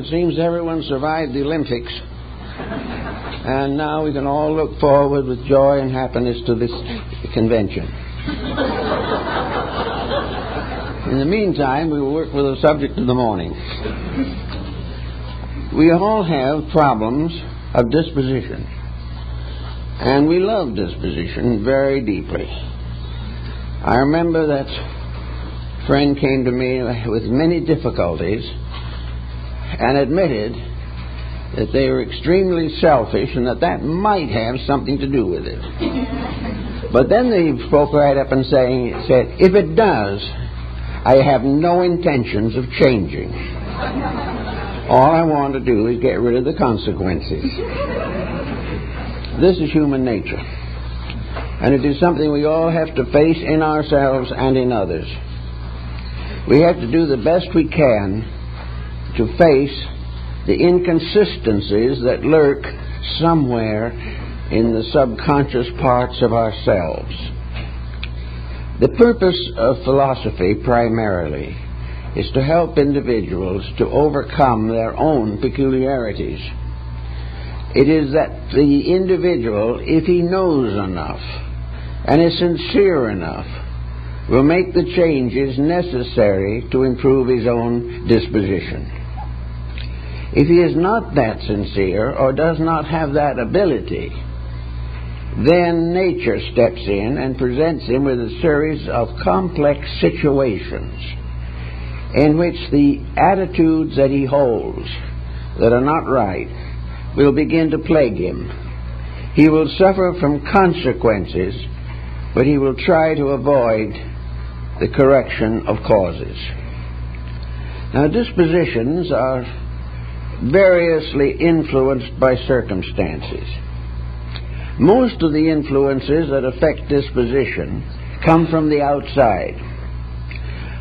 it seems everyone survived the Olympics. And now we can all look forward with joy and happiness to this convention. In the meantime, we will work with the subject of the morning. We all have problems of disposition. And we love disposition very deeply. I remember that friend came to me with many difficulties and admitted that they were extremely selfish and that might have something to do with it. But then they spoke right up and said, if it does, I have no intentions of changing. All I want to do is get rid of the consequences. This is human nature. And it is something we all have to face in ourselves and in others. We have to do the best we can to face the inconsistencies that lurk somewhere in the subconscious parts of ourselves. The purpose of philosophy primarily is to help individuals to overcome their own peculiarities. It is that the individual, if he knows enough and is sincere enough, will make the changes necessary to improve his own disposition. If he is not that sincere or does not have that ability, then nature steps in and presents him with a series of complex situations in which the attitudes that he holds that are not right will begin to plague him. He will suffer from consequences, but he will try to avoid the correction of causes. Now, dispositions are variously influenced by circumstances. Most of the influences that affect disposition come from the outside.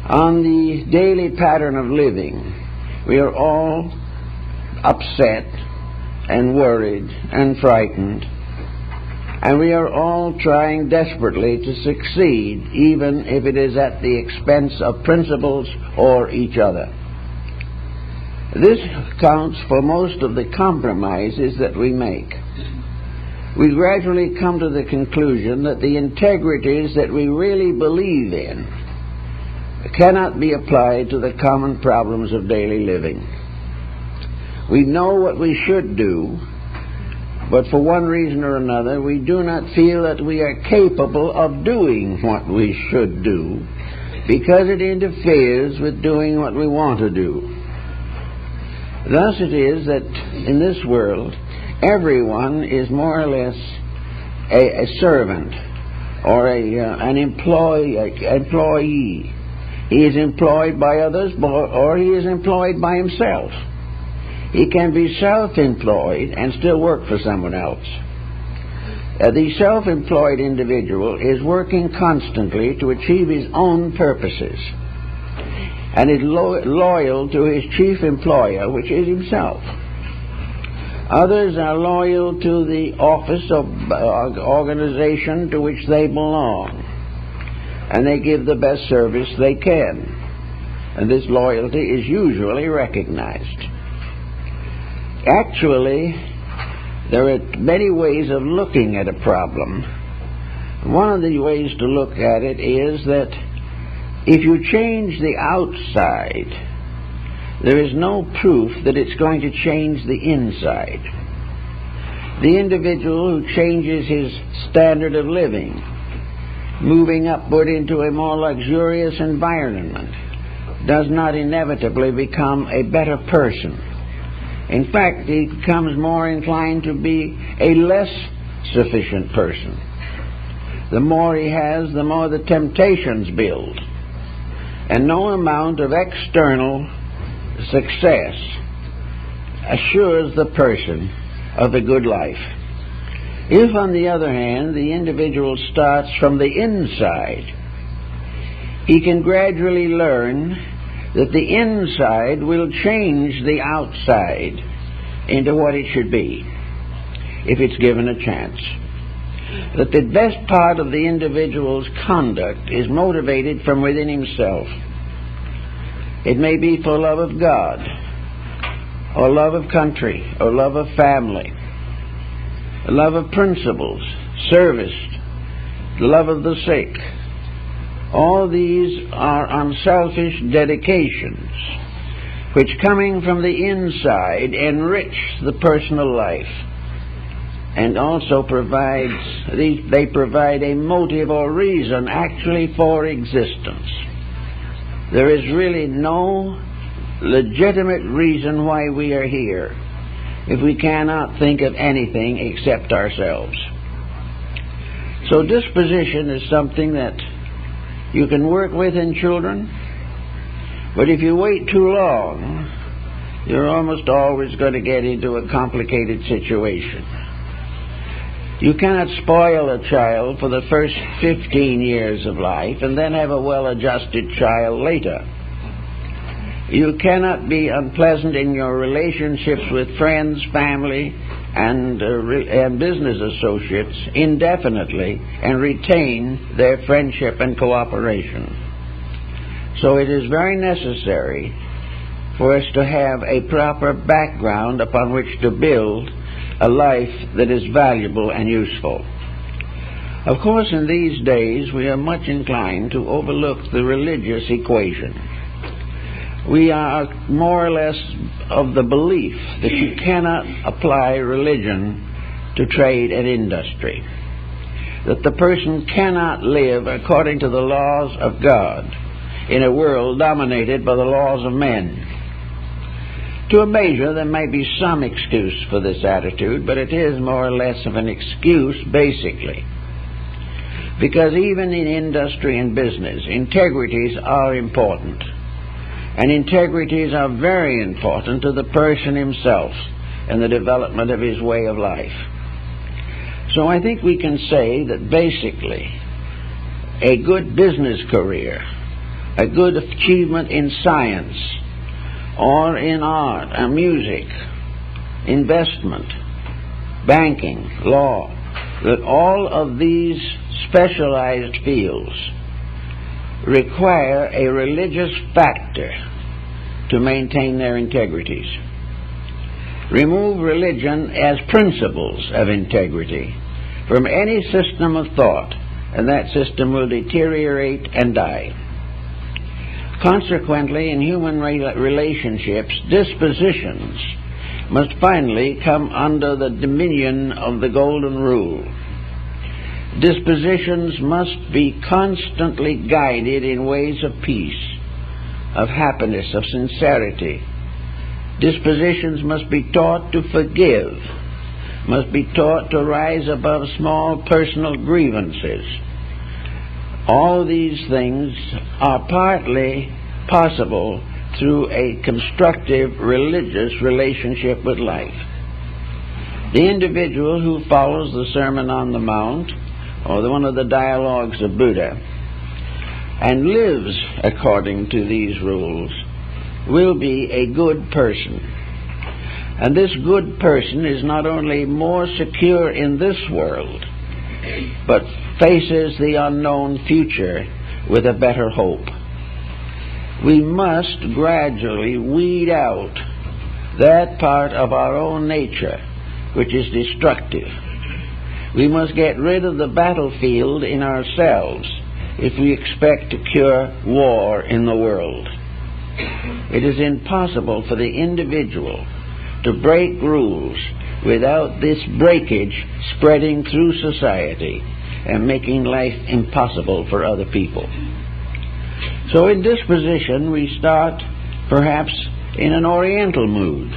On the daily pattern of living, we are all upset and worried and frightened, and we are all trying desperately to succeed, even if it is at the expense of principles or each other. This counts for most of the compromises that we make. We gradually come to the conclusion that the integrities that we really believe in cannot be applied to the common problems of daily living. We know what we should do, but for one reason or another, we do not feel that we are capable of doing what we should do because it interferes with doing what we want to do. Thus it is that in this world, everyone is more or less a servant or an employee. He is employed by others or he is employed by himself. He can be self-employed and still work for someone else. The self-employed individual is working constantly to achieve his own purposes and is loyal to his chief employer, which is himself. Others are loyal to the office of organization to which they belong, and they give the best service they can. And this loyalty is usually recognized. Actually, there are many ways of looking at a problem. One of the ways to look at it is that if you change the outside, there is no proof that it's going to change the inside. The individual who changes his standard of living, moving upward into a more luxurious environment, does not inevitably become a better person. In fact, he becomes more inclined to be a less sufficient person. The more he has, the more the temptations build. And no amount of external success assures the person of a good life. If, on the other hand, the individual starts from the inside, he can gradually learn that the inside will change the outside into what it should be, if it's given a chance. That the best part of the individual's conduct is motivated from within himself. It may be for love of God, or love of country, or love of family, love of principles, service, love of the sick. All these are unselfish dedications which, coming from the inside, enrich the personal life, and also provide a motive or reason actually for existence. There is really no legitimate reason why we are here if we cannot think of anything except ourselves. So disposition is something that you can work with in children, but if you wait too long, you're almost always going to get into a complicated situation. You cannot spoil a child for the first 15 years of life and then have a well-adjusted child later. You cannot be unpleasant in your relationships with friends, family, and business associates indefinitely and retain their friendship and cooperation. So it is very necessary for us to have a proper background upon which to build a life that is valuable and useful. Of course, in these days, we are much inclined to overlook the religious equation. We are more or less of the belief that you cannot apply religion to trade and industry, that the person cannot live according to the laws of God in a world dominated by the laws of men. To a measure, there may be some excuse for this attitude, but it is more or less of an excuse, basically. Because even in industry and business, integrities are important. And integrities are very important to the person himself and the development of his way of life. So I think we can say that basically a good business career, a good achievement in science, or in art and music, investment, banking, law, that all of these specialized fields require a religious factor to maintain their integrities. Remove religion as principles of integrity from any system of thought, and that system will deteriorate and die. Consequently, in human relationships, dispositions must finally come under the dominion of the golden rule. Dispositions must be constantly guided in ways of peace, of happiness, of sincerity. Dispositions must be taught to forgive, must be taught to rise above small personal grievances. All these things are partly possible through a constructive religious relationship with life. The individual who follows the Sermon on the Mount, or one of the dialogues of Buddha, and lives according to these rules, will be a good person. And this good person is not only more secure in this world, but faces the unknown future with a better hope. We must gradually weed out that part of our own nature which is destructive. We must get rid of the battlefield in ourselves if we expect to cure war in the world. It is impossible for the individual to break rules without this breakage spreading through society and making life impossible for other people. So in disposition, we start perhaps in an oriental mood.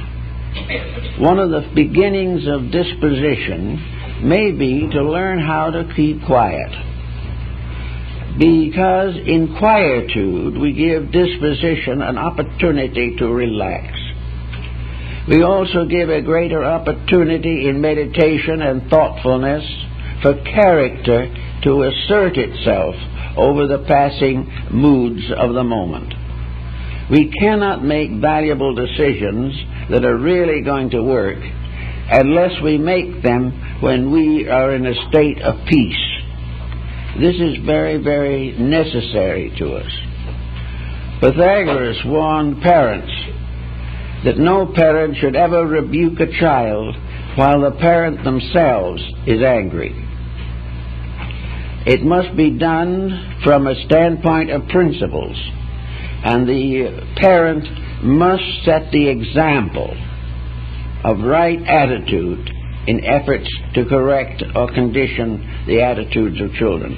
One of the beginnings of disposition may be to learn how to keep quiet. Because in quietude we give disposition an opportunity to relax. We also give a greater opportunity in meditation and thoughtfulness for character to assert itself over the passing moods of the moment. We cannot make valuable decisions that are really going to work unless we make them when we are in a state of peace. This is very, very necessary to us. Pythagoras warned parents that no parent should ever rebuke a child while the parent themselves is angry. It must be done from a standpoint of principles, and the parent must set the example of right attitude in efforts to correct or condition the attitudes of children.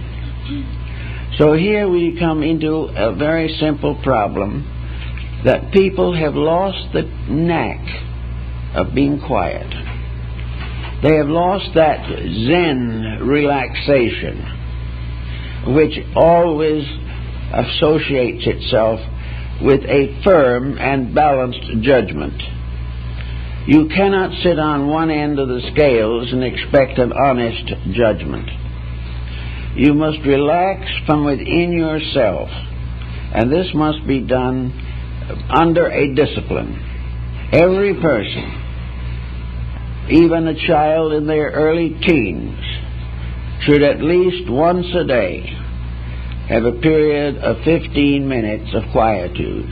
So here we come into a very simple problem, that people have lost the knack of being quiet. They have lost that Zen relaxation, which always associates itself with a firm and balanced judgment. You cannot sit on one end of the scales and expect an honest judgment. You must relax from within yourself, and this must be done under a discipline. Every person, even a child in their early teens, should at least once a day have a period of 15 minutes of quietude.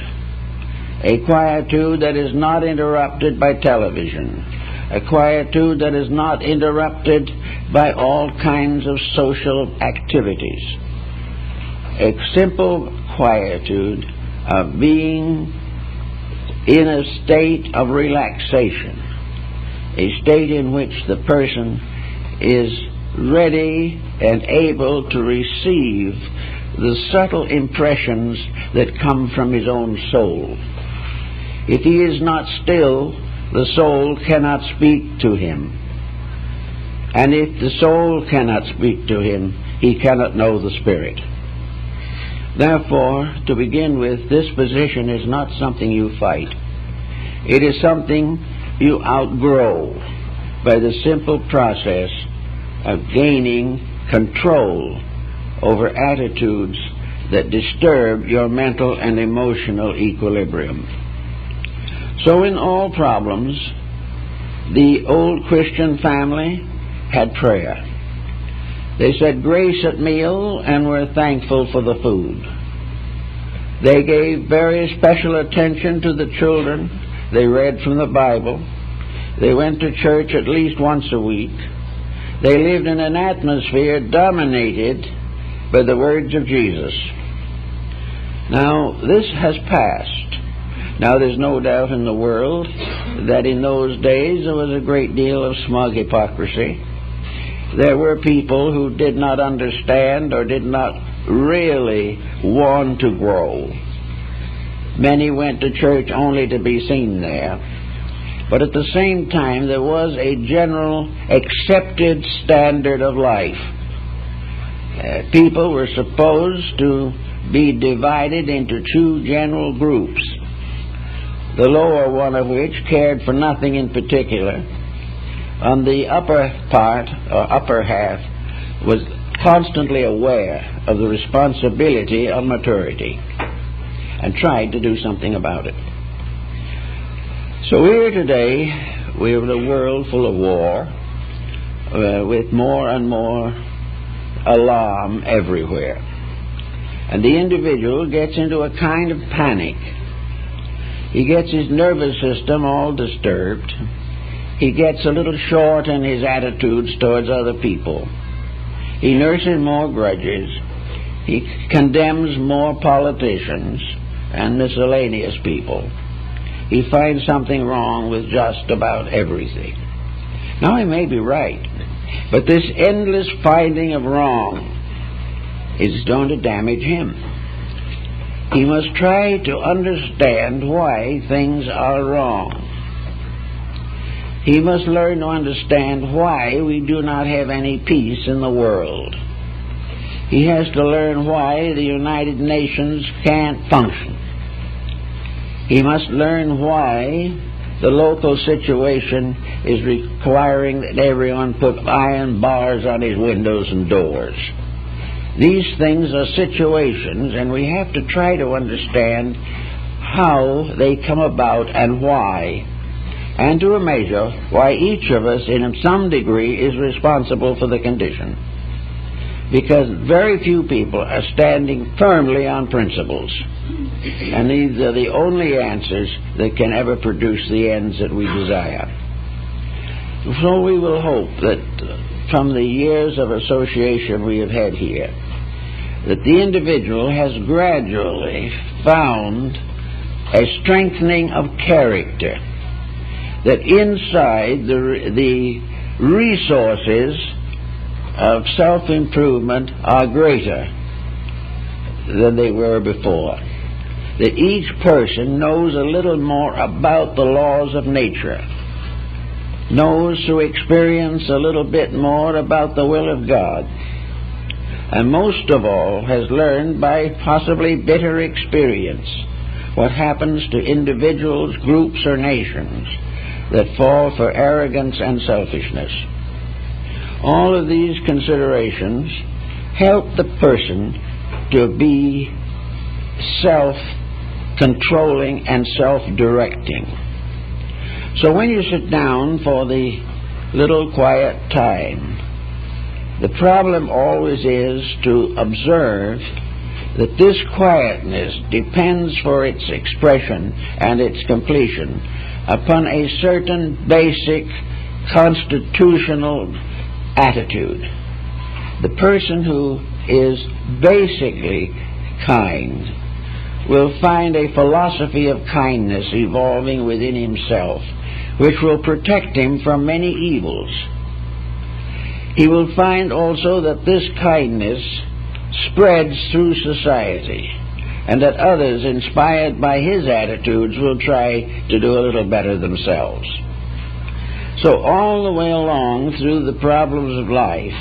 A quietude that is not interrupted by television. A quietude that is not interrupted by all kinds of social activities. A simple quietude of being in a state of relaxation. A state in which the person is ready and able to receive the subtle impressions that come from his own soul. If he is not still, the soul cannot speak to him. And if the soul cannot speak to him, he cannot know the Spirit. Therefore, to begin with, disposition is not something you fight. It is something you outgrow by the simple process of gaining control over attitudes that disturb your mental and emotional equilibrium. So in all problems, the old Christian family had prayer. They said grace at meal and were thankful for the food. They gave very special attention to the children. They read from the Bible. They went to church at least once a week. They lived in an atmosphere dominated by the words of Jesus. Now, this has passed. Now, there's no doubt in the world that in those days there was a great deal of smug hypocrisy. There were people who did not understand or did not really want to grow. Many went to church only to be seen there. But at the same time, there was a general accepted standard of life. People were supposed to be divided into two general groups, the lower one of which cared for nothing in particular. On the upper part, or upper half, was constantly aware of the responsibility of maturity and tried to do something about it. So here today, we have a world full of war, with more and more alarm everywhere. And the individual gets into a kind of panic. He gets his nervous system all disturbed. He gets a little short in his attitudes towards other people. He nurses more grudges. He condemns more politicians and miscellaneous people. He finds something wrong with just about everything. Now, he may be right, but this endless finding of wrong is going to damage him. He must try to understand why things are wrong. He must learn to understand why we do not have any peace in the world. He has to learn why the United Nations can't function. He must learn why the local situation is requiring that everyone put iron bars on his windows and doors. These things are situations, and we have to try to understand how they come about and why, and to a measure why each of us in some degree is responsible for the condition. Because very few people are standing firmly on principles. And these are the only answers that can ever produce the ends that we desire. So we will hope that from the years of association we have had here, that the individual has gradually found a strengthening of character, that inside the resources of self-improvement are greater than they were before, that each person knows a little more about the laws of nature, knows through experience a little bit more about the will of God, and most of all has learned by possibly bitter experience what happens to individuals, groups, or nations that fall for arrogance and selfishness. All of these considerations help the person to be self-controlling and self-directing. So when you sit down for the little quiet time, the problem always is to observe that this quietness depends for its expression and its completion upon a certain basic constitutional attitude. The person who is basically kind will find a philosophy of kindness evolving within himself, which will protect him from many evils. He will find also that this kindness spreads through society, and that others, inspired by his attitudes, will try to do a little better themselves. So all the way along through the problems of life,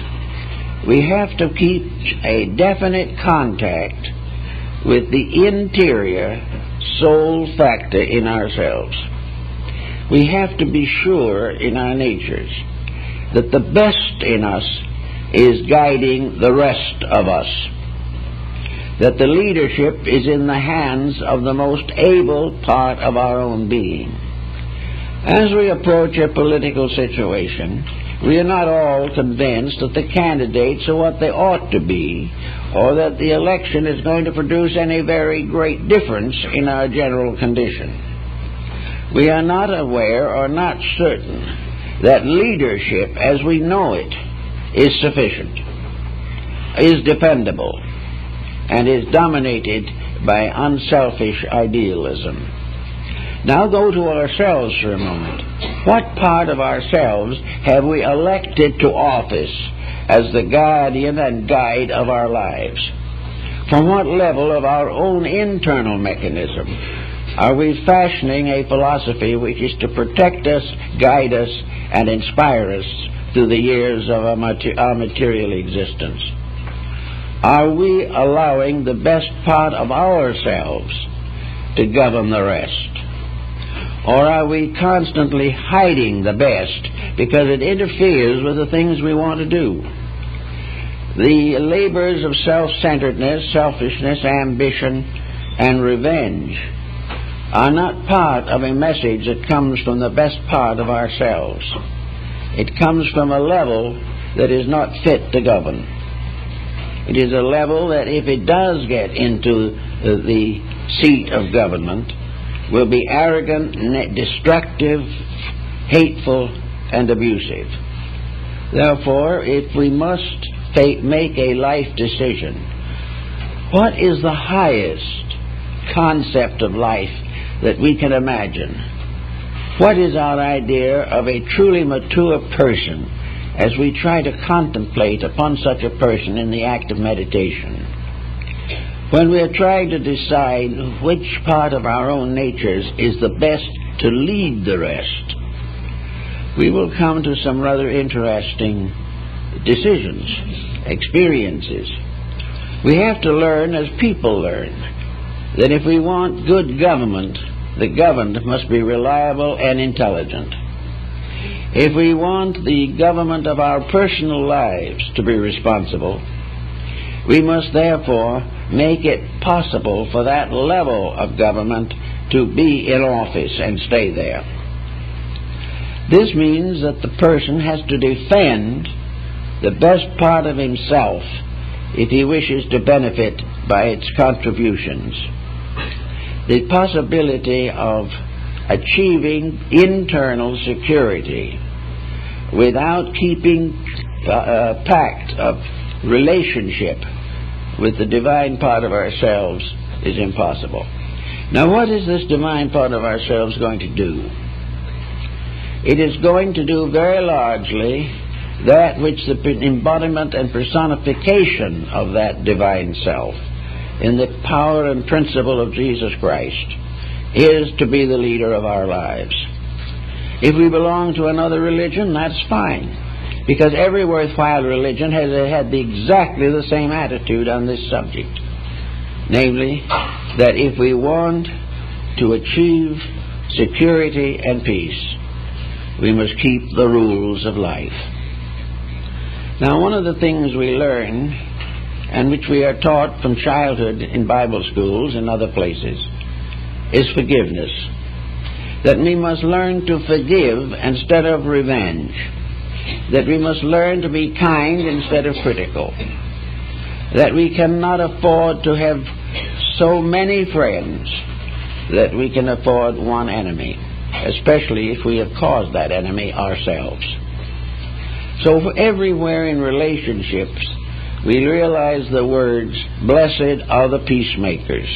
we have to keep a definite contact with the interior soul factor in ourselves. We have to be sure in our natures that the best in us is guiding the rest of us, that the leadership is in the hands of the most able part of our own being. As we approach a political situation, we are not all convinced that the candidates are what they ought to be, or that the election is going to produce any very great difference in our general condition. We are not aware or not certain that leadership as we know it is sufficient, is dependable, and is dominated by unselfish idealism. Now go to ourselves for a moment. What part of ourselves have we elected to office as the guardian and guide of our lives? From what level of our own internal mechanism are we fashioning a philosophy which is to protect us, guide us, and inspire us through the years of our material existence? Are we allowing the best part of ourselves to govern the rest? Or are we constantly hiding the best because it interferes with the things we want to do? The labors of self-centeredness, selfishness, ambition, and revenge are not part of a message that comes from the best part of ourselves. It comes from a level that is not fit to govern. It is a level that, if it does get into the seat of government, will be arrogant, destructive, hateful, and abusive. Therefore, if we must make a life decision, what is the highest concept of life that we can imagine? What is our idea of a truly mature person as we try to contemplate upon such a person in the act of meditation? When we are trying to decide which part of our own natures is the best to lead the rest, we will come to some rather interesting decisions, experiences. We have to learn as people learn, that if we want good government, the governed must be reliable and intelligent. If we want the government of our personal lives to be responsible, we must therefore make it possible for that level of government to be in office and stay there. This means that the person has to defend the best part of himself if he wishes to benefit by its contributions. the possibility of achieving internal security without keeping a pact of relationship with the divine part of ourselves is impossible. Now, what is this divine part of ourselves going to do? It is going to do very largely that which the embodiment and personification of that divine self in the power and principle of Jesus Christ is to be the leader of our lives. If we belong to another religion, that's fine, because every worthwhile religion has had exactly the same attitude on this subject. Namely, that if we want to achieve security and peace, we must keep the rules of life. Now, one of the things we learn, and which we are taught from childhood in Bible schools and other places, is forgiveness. That we must learn to forgive instead of revenge. That we must learn to be kind instead of critical. That we cannot afford to have so many friends that we can afford one enemy, especially if we have caused that enemy ourselves. So everywhere in relationships, we realize the words, "Blessed are the peacemakers."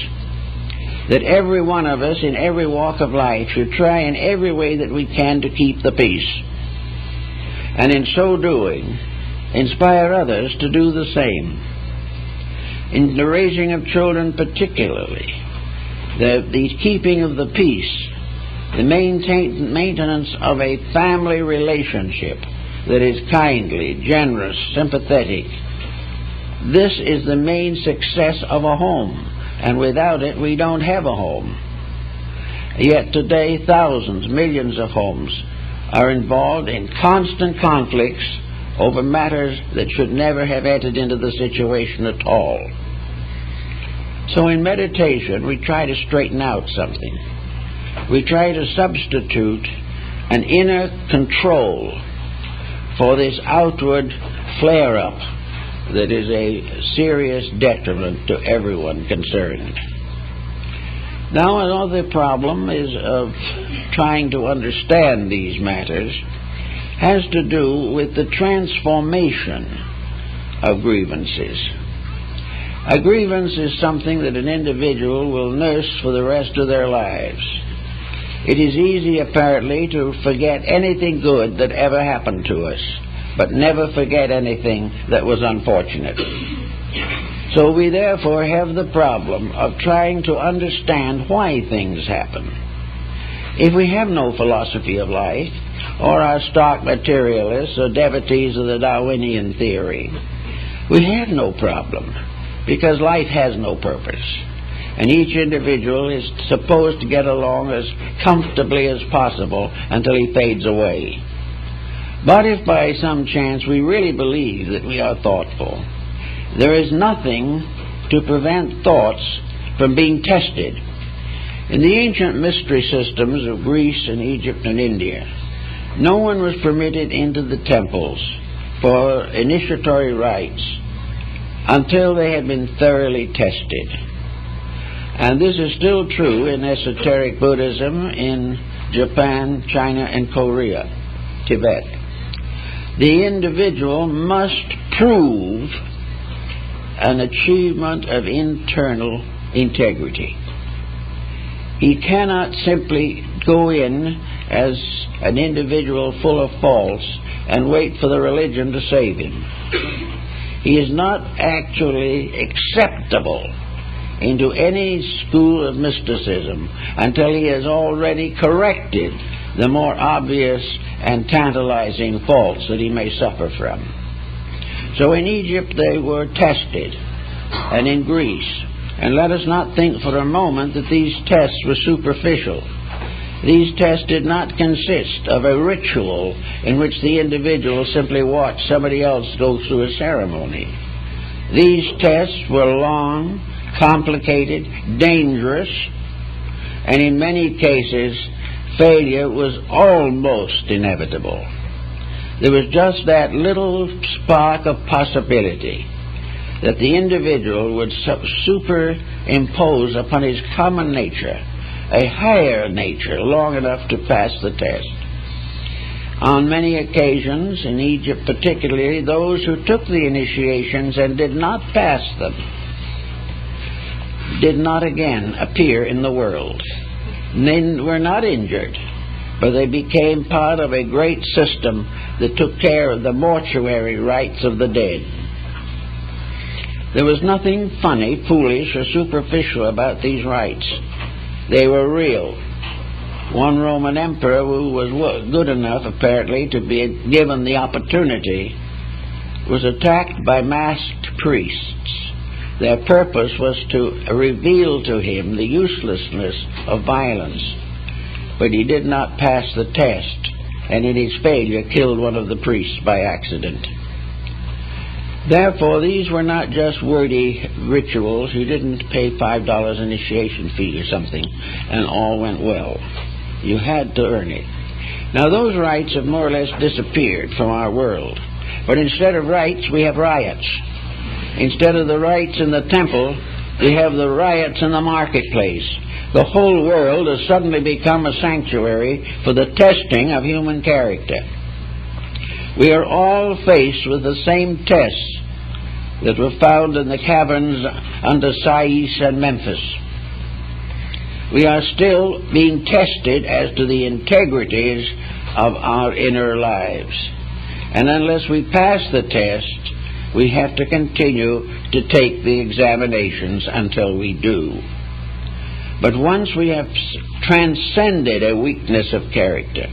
That every one of us in every walk of life should try in every way that we can to keep the peace. And in so doing, inspire others to do the same. In the raising of children particularly, the keeping of the peace, the maintenance of a family relationship that is kindly, generous, sympathetic, this is the main success of a home. And without it, we don't have a home. Yet today, thousands, millions of homes are involved in constant conflicts over matters that should never have entered into the situation at all. So in meditation, we try to straighten out something. We try to substitute an inner control for this outward flare-up that is a serious detriment to everyone concerned. Now, another problem is of trying to understand these matters has to do with the transformation of grievances. A grievance is something that an individual will nurse for the rest of their lives. It is easy, apparently, to forget anything good that ever happened to us, but never forget anything that was unfortunate. So we therefore have the problem of trying to understand why things happen. If we have no philosophy of life, or are stock materialists or devotees of the Darwinian theory, we have no problem, because life has no purpose, and each individual is supposed to get along as comfortably as possible until he fades away. But if by some chance we really believe that we are thoughtful, there is nothing to prevent thoughts from being tested. In the ancient mystery systems of Greece and Egypt and India, no one was permitted into the temples for initiatory rites until they had been thoroughly tested. And this is still true in esoteric Buddhism in Japan, China, and Korea, Tibet. The individual must prove an achievement of internal integrity. He cannot simply go in as an individual full of faults and wait for the religion to save him. He is not actually acceptable into any school of mysticism until he has already corrected the more obvious and tantalizing faults that he may suffer from. So in Egypt they were tested, and in Greece. And let us not think for a moment that these tests were superficial. These tests did not consist of a ritual in which the individual simply watched somebody else go through a ceremony. These tests were long, complicated, dangerous, and in many cases failure was almost inevitable. There was just that little spark of possibility that the individual would superimpose upon his common nature a higher nature long enough to pass the test. On many occasions, in Egypt particularly, those who took the initiations and did not pass them did not again appear in the world. They were not injured, but they became part of a great system that took care of the mortuary rites of the dead. There was nothing funny, foolish, or superficial about these rites. They were real. One Roman emperor who was good enough, apparently, to be given the opportunity was attacked by masked priests. Their purpose was to reveal to him the uselessness of violence. But he did not pass the test, and in his failure killed one of the priests by accident. Therefore, these were not just wordy rituals. You didn't pay $5 initiation fee or something, and all went well. You had to earn it. Now, those rites have more or less disappeared from our world. But instead of rites, we have riots. Instead of the rites in the temple, we have the riots in the marketplace. The whole world has suddenly become a sanctuary for the testing of human character. We are all faced with the same tests that were found in the caverns under Sais and Memphis. We are still being tested as to the integrities of our inner lives. And unless we pass the test, we have to continue to take the examinations until we do. But once we have transcended a weakness of character,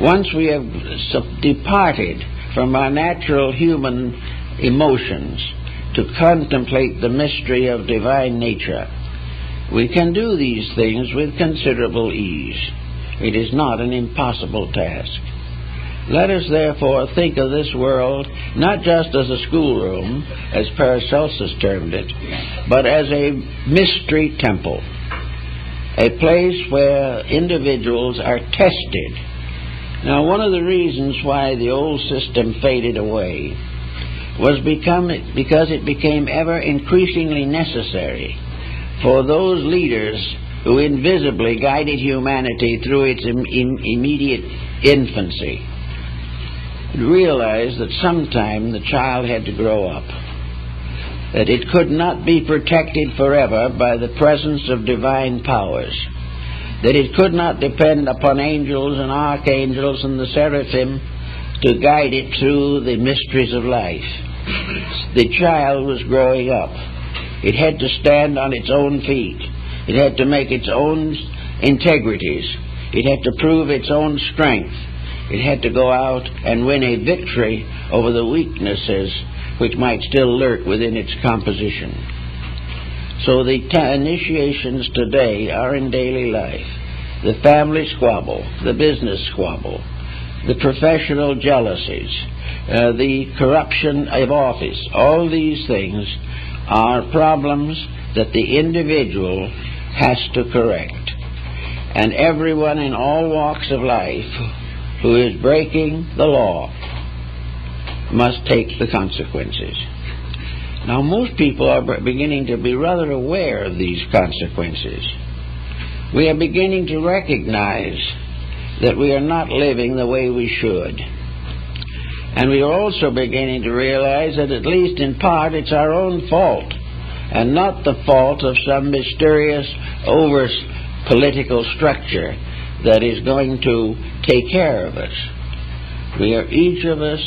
once we have departed from our natural human emotions to contemplate the mystery of divine nature, we can do these things with considerable ease. It is not an impossible task. Let us therefore think of this world not just as a schoolroom, as Paracelsus termed it, but as a mystery temple, a place where individuals are tested. Now, one of the reasons why the old system faded away was because it became ever increasingly necessary for those leaders who invisibly guided humanity through its immediate infancy realized that sometime the child had to grow up, that it could not be protected forever by the presence of divine powers, that it could not depend upon angels and archangels and the seraphim to guide it through the mysteries of life. The child was growing up. It had to stand on its own feet. It had to make its own integrities. It had to prove its own strength. It had to go out and win a victory over the weaknesses which might still lurk within its composition. So the initiations today are in daily life. The family squabble, the business squabble, the professional jealousies, the corruption of office, all these things are problems that the individual has to correct. And everyone in all walks of life who is breaking the law must take the consequences. Now, most people are beginning to be rather aware of these consequences. We are beginning to recognize that we are not living the way we should. And we are also beginning to realize that, at least in part, it's our own fault, and not the fault of some mysterious over-political structure that is going to take care of us. We are each of us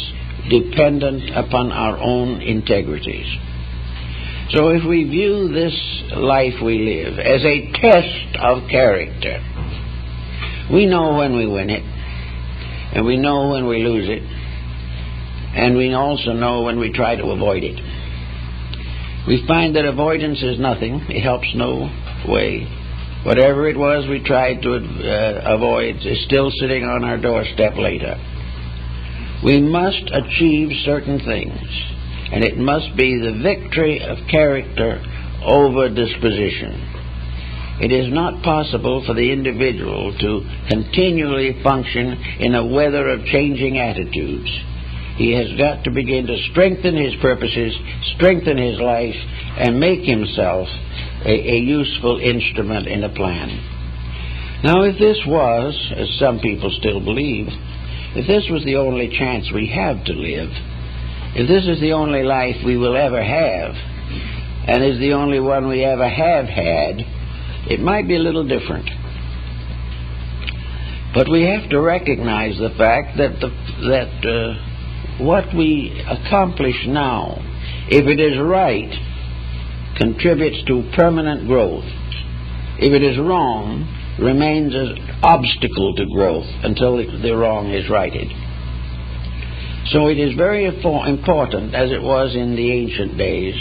dependent upon our own integrities. So if we view this life we live as a test of character, we know when we win it, and we know when we lose it, and we also know when we try to avoid it. We find that avoidance is nothing. It helps no way. Whatever it was we tried to avoid is still sitting on our doorstep later. We must achieve certain things, and it must be the victory of character over disposition. It is not possible for the individual to continually function in a weather of changing attitudes. He has got to begin to strengthen his purposes, strengthen his life, and make himself a useful instrument in a plan. Now, if this was, as some people still believe, if this was the only chance we have to live, if this is the only life we will ever have, and is the only one we ever have had, it might be a little different. But we have to recognize the fact that what we accomplish now, if it is right, contributes to permanent growth. If it is wrong, remains an obstacle to growth until the wrong is righted. So it is very important, as it was in the ancient days,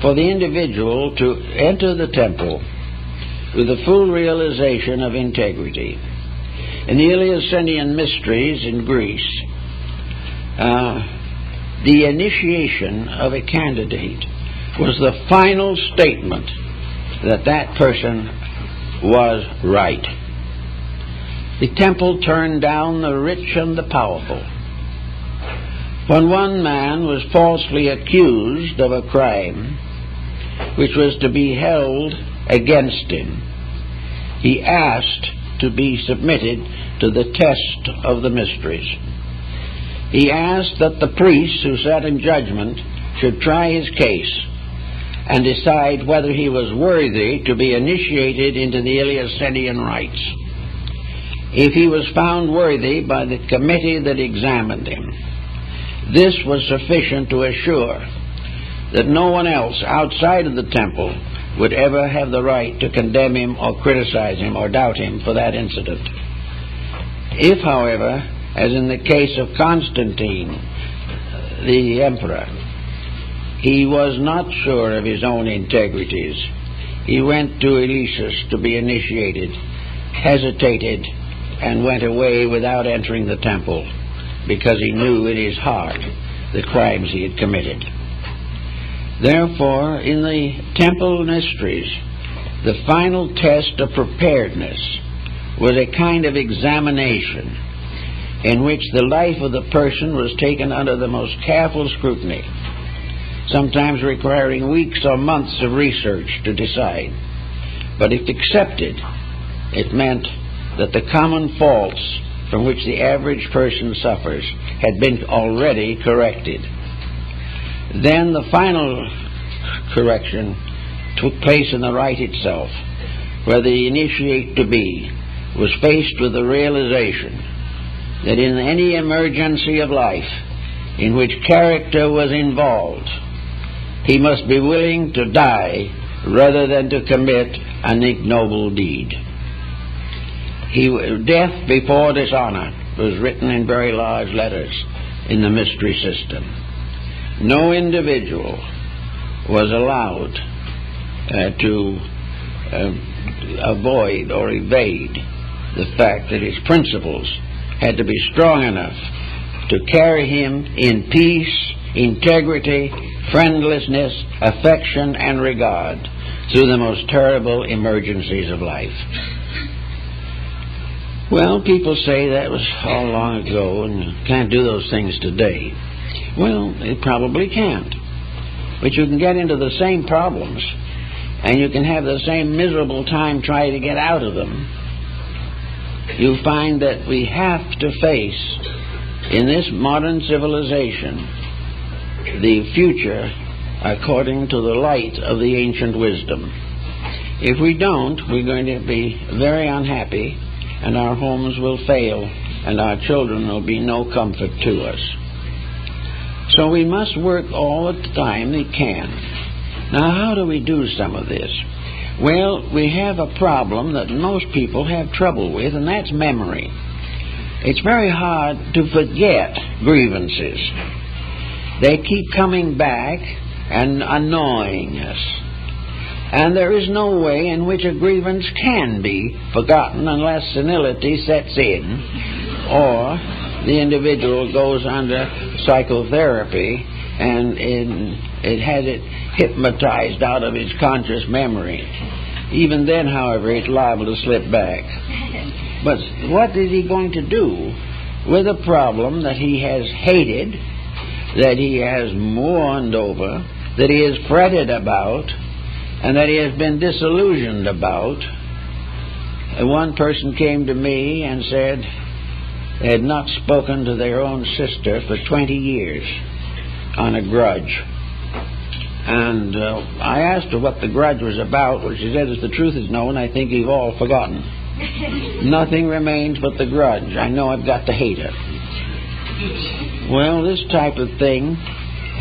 for the individual to enter the temple with a full realization of integrity. In the Eleusinian mysteries in Greece, the initiation of a candidate was the final statement that that person was right. The temple turned down the rich and the powerful. When one man was falsely accused of a crime which was to be held against him, he asked to be submitted to the test of the mysteries. He asked that the priests who sat in judgment should try his case and decide whether he was worthy to be initiated into the Eleusinian rites. If he was found worthy by the committee that examined him, this was sufficient to assure that no one else outside of the temple would ever have the right to condemn him or criticize him or doubt him for that incident. If, however, as in the case of Constantine, the emperor, he was not sure of his own integrities, he went to Eleusis to be initiated, hesitated, and went away without entering the temple, because he knew in his heart the crimes he had committed. Therefore, in the temple mysteries, the final test of preparedness was a kind of examination in which the life of the person was taken under the most careful scrutiny, sometimes requiring weeks or months of research to decide. But if accepted, it meant that the common faults from which the average person suffers had been already corrected. Then the final correction took place in the rite itself, where the initiate-to-be was faced with the realization that in any emergency of life in which character was involved, he must be willing to die rather than to commit an ignoble deed. Death before dishonor was written in very large letters in the mystery system. No individual was allowed to avoid or evade the fact that his principles had to be strong enough to carry him in peace, integrity, friendlessness, affection, and regard through the most terrible emergencies of life. Well, people say that was all long ago and you can't do those things today. Well, it probably can't. But you can get into the same problems and you can have the same miserable time trying to get out of them. You find that we have to face, in this modern civilization, the future according to the light of the ancient wisdom. If we don't, we're going to be very unhappy, and our homes will fail, and our children will be no comfort to us. So we must work all the time we can. Now, how do we do some of this? Well, we have a problem that most people have trouble with, and that's memory. It's very hard to forget grievances. They keep coming back and annoying us. And there is no way in which a grievance can be forgotten unless senility sets in, or the individual goes under psychotherapy and it has it hypnotized out of his conscious memory. Even then, however, it's liable to slip back. But what is he going to do with a problem that he has hated that he has mourned over, that he has fretted about, and that he has been disillusioned about. One person came to me and said they had not spoken to their own sister for 20 years on a grudge. And I asked her what the grudge was about. Well, she said, as the truth is known, I think you've all forgotten. Nothing remains but the grudge. I know I've got to hate her. Well, this type of thing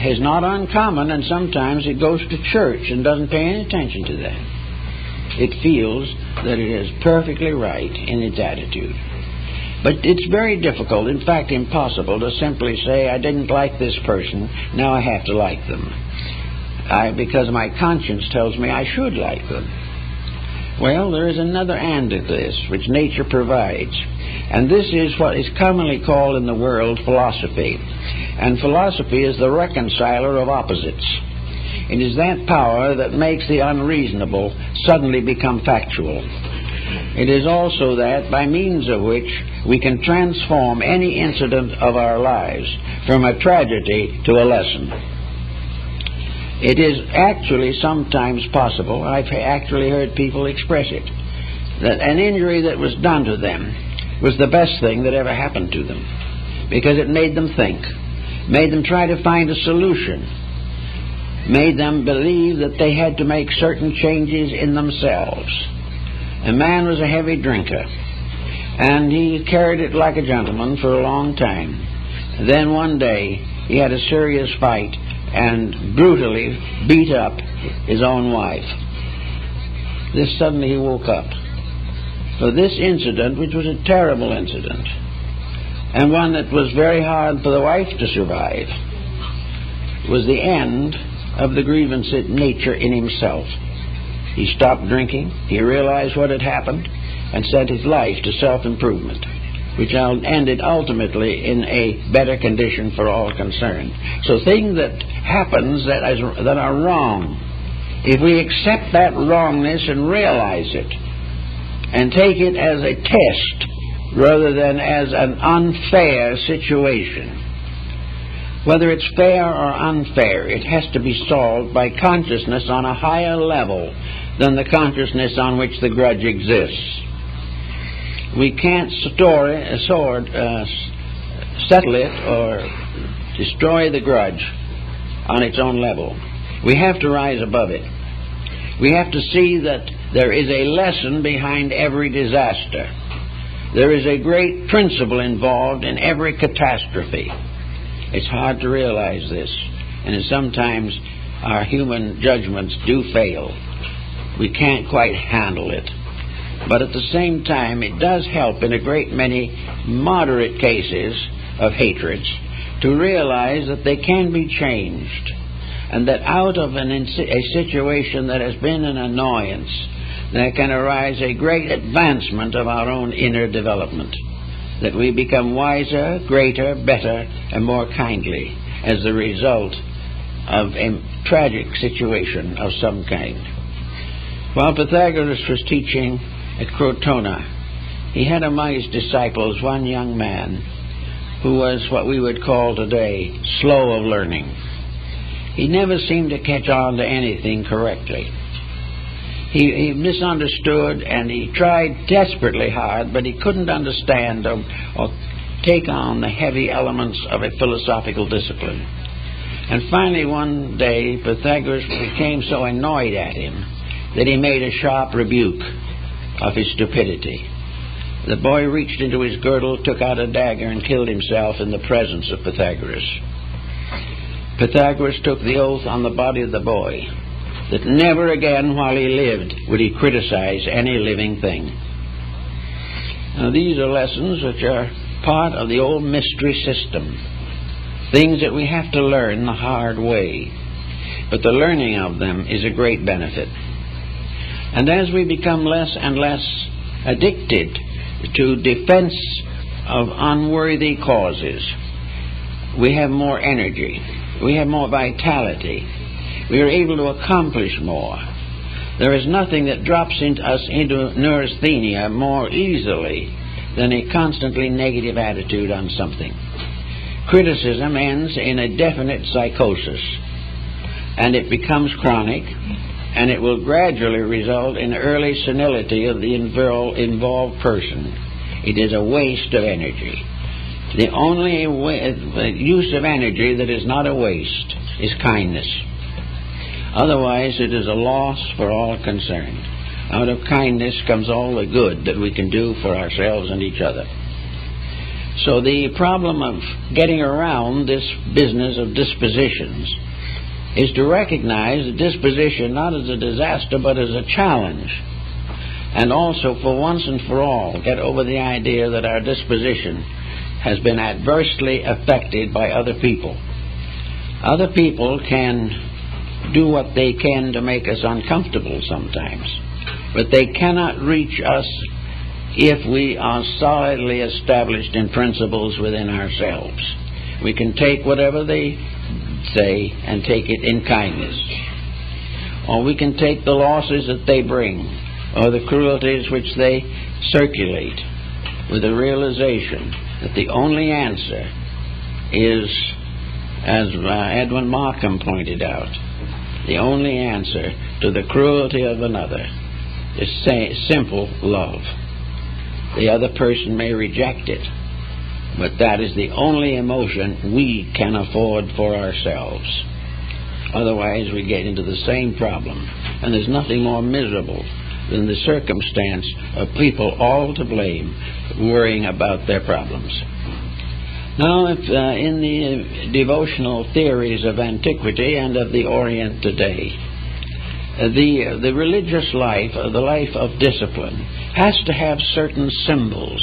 is not uncommon, and sometimes it goes to church and doesn't pay any attention to that. It feels that it is perfectly right in its attitude. But it's very difficult, in fact impossible, to simply say, I didn't like this person, now I have to like them. Because my conscience tells me I should like them. Well, there is another end to this, which nature provides. And this is what is commonly called in the world philosophy. And philosophy is the reconciler of opposites. It is that power that makes the unreasonable suddenly become factual. It is also that by means of which we can transform any incident of our lives from a tragedy to a lesson. It is actually sometimes possible, I've actually heard people express it, that an injury that was done to them was the best thing that ever happened to them, because it made them think, made them try to find a solution, made them believe that they had to make certain changes in themselves. A man was a heavy drinker, and he carried it like a gentleman for a long time. Then one day he had a serious fight and brutally beat up his own wife. This suddenly he woke up. So this incident, which was a terrible incident, and one that was very hard for the wife to survive, was the end of the grievance nature in himself. He stopped drinking, he realized what had happened, and set his life to self-improvement, which ended ultimately in a better condition for all concerned. So things that happens that are wrong, if we accept that wrongness and realize it, and take it as a test rather than as an unfair situation, whether it's fair or unfair, it has to be solved by consciousness on a higher level than the consciousness on which the grudge exists. We can't settle it or destroy the grudge on its own level. We have to rise above it. We have to see that there is a lesson behind every disaster. There is a great principle involved in every catastrophe. It's hard to realize this, and sometimes our human judgments do fail. We can't quite handle it. But at the same time, it does help in a great many moderate cases of hatreds to realize that they can be changed, and that out of a situation that has been an annoyance, there can arise a great advancement of our own inner development, that we become wiser, greater, better, and more kindly as the result of a tragic situation of some kind. While Pythagoras was teaching at Crotona, he had among his disciples one young man who was what we would call today slow of learning. He never seemed to catch on to anything correctly. He misunderstood, and he tried desperately hard, but he couldn't understand or take on the heavy elements of a philosophical discipline. And finally one day Pythagoras became so annoyed at him that he made a sharp rebuke of his stupidity. The boy reached into his girdle, took out a dagger, and killed himself in the presence of Pythagoras. Pythagoras took the oath on the body of the boy that never again while he lived would he criticize any living thing. Now these are lessons which are part of the old mystery system, things that we have to learn the hard way, but the learning of them is a great benefit. And as we become less and less addicted to defense of unworthy causes, we have more energy, we have more vitality, we are able to accomplish more. There is nothing that drops us into neurasthenia more easily than a constantly negative attitude on something. criticism ends in a definite psychosis, and it becomes chronic, and it will gradually result in early senility of the involved person. It is a waste of energy. The only use of energy that is not a waste is kindness. Otherwise, it is a loss for all concerned. Out of kindness comes all the good that we can do for ourselves and each other. So the problem of getting around this business of dispositions is to recognize the disposition not as a disaster but as a challenge. And also, for once and for all, get over the idea that our disposition has been adversely affected by other people. Other people can do what they can to make us uncomfortable sometimes, but they cannot reach us if we are solidly established in principles within ourselves. We can take whatever they say and take it in kindness. Or we can take the losses that they bring, or the cruelties which they circulate, with the realization that the only answer is, as Edwin Markham pointed out, the only answer to the cruelty of another is simple love. The other person may reject it, but that is the only emotion we can afford for ourselves. Otherwise, we get into the same problem, and there's nothing more miserable than the circumstance of people all to blame worrying about their problems. Now, if in the devotional theories of antiquity and of the Orient today, the religious life, the life of discipline, has to have certain symbols.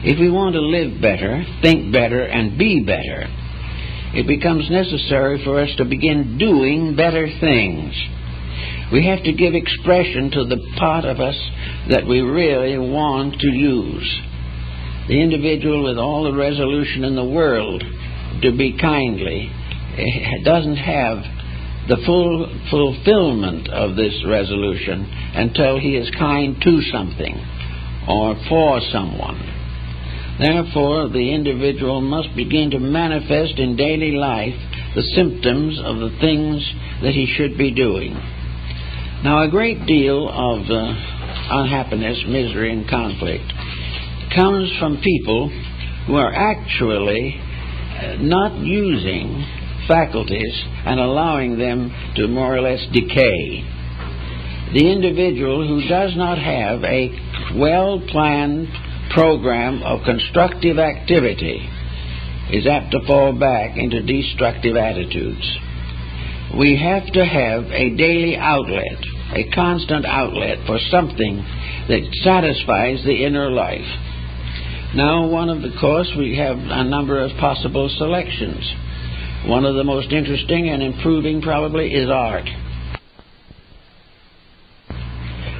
If we want to live better, think better, and be better, it becomes necessary for us to begin doing better things. We have to give expression to the part of us that we really want to use. The individual with all the resolution in the world to be kindly doesn't have the full fulfillment of this resolution until he is kind to something or for someone. Therefore, the individual must begin to manifest in daily life the symptoms of the things that he should be doing. Now, a great deal of unhappiness, misery, and conflict comes from people who are actually not using faculties and allowing them to more or less decay. The individual who does not have a well-planned program of constructive activity is apt to fall back into destructive attitudes. We have to have a daily outlet, a constant outlet for something that satisfies the inner life. Now, of course, we have a number of possible selections. One of the most interesting and improving probably is art.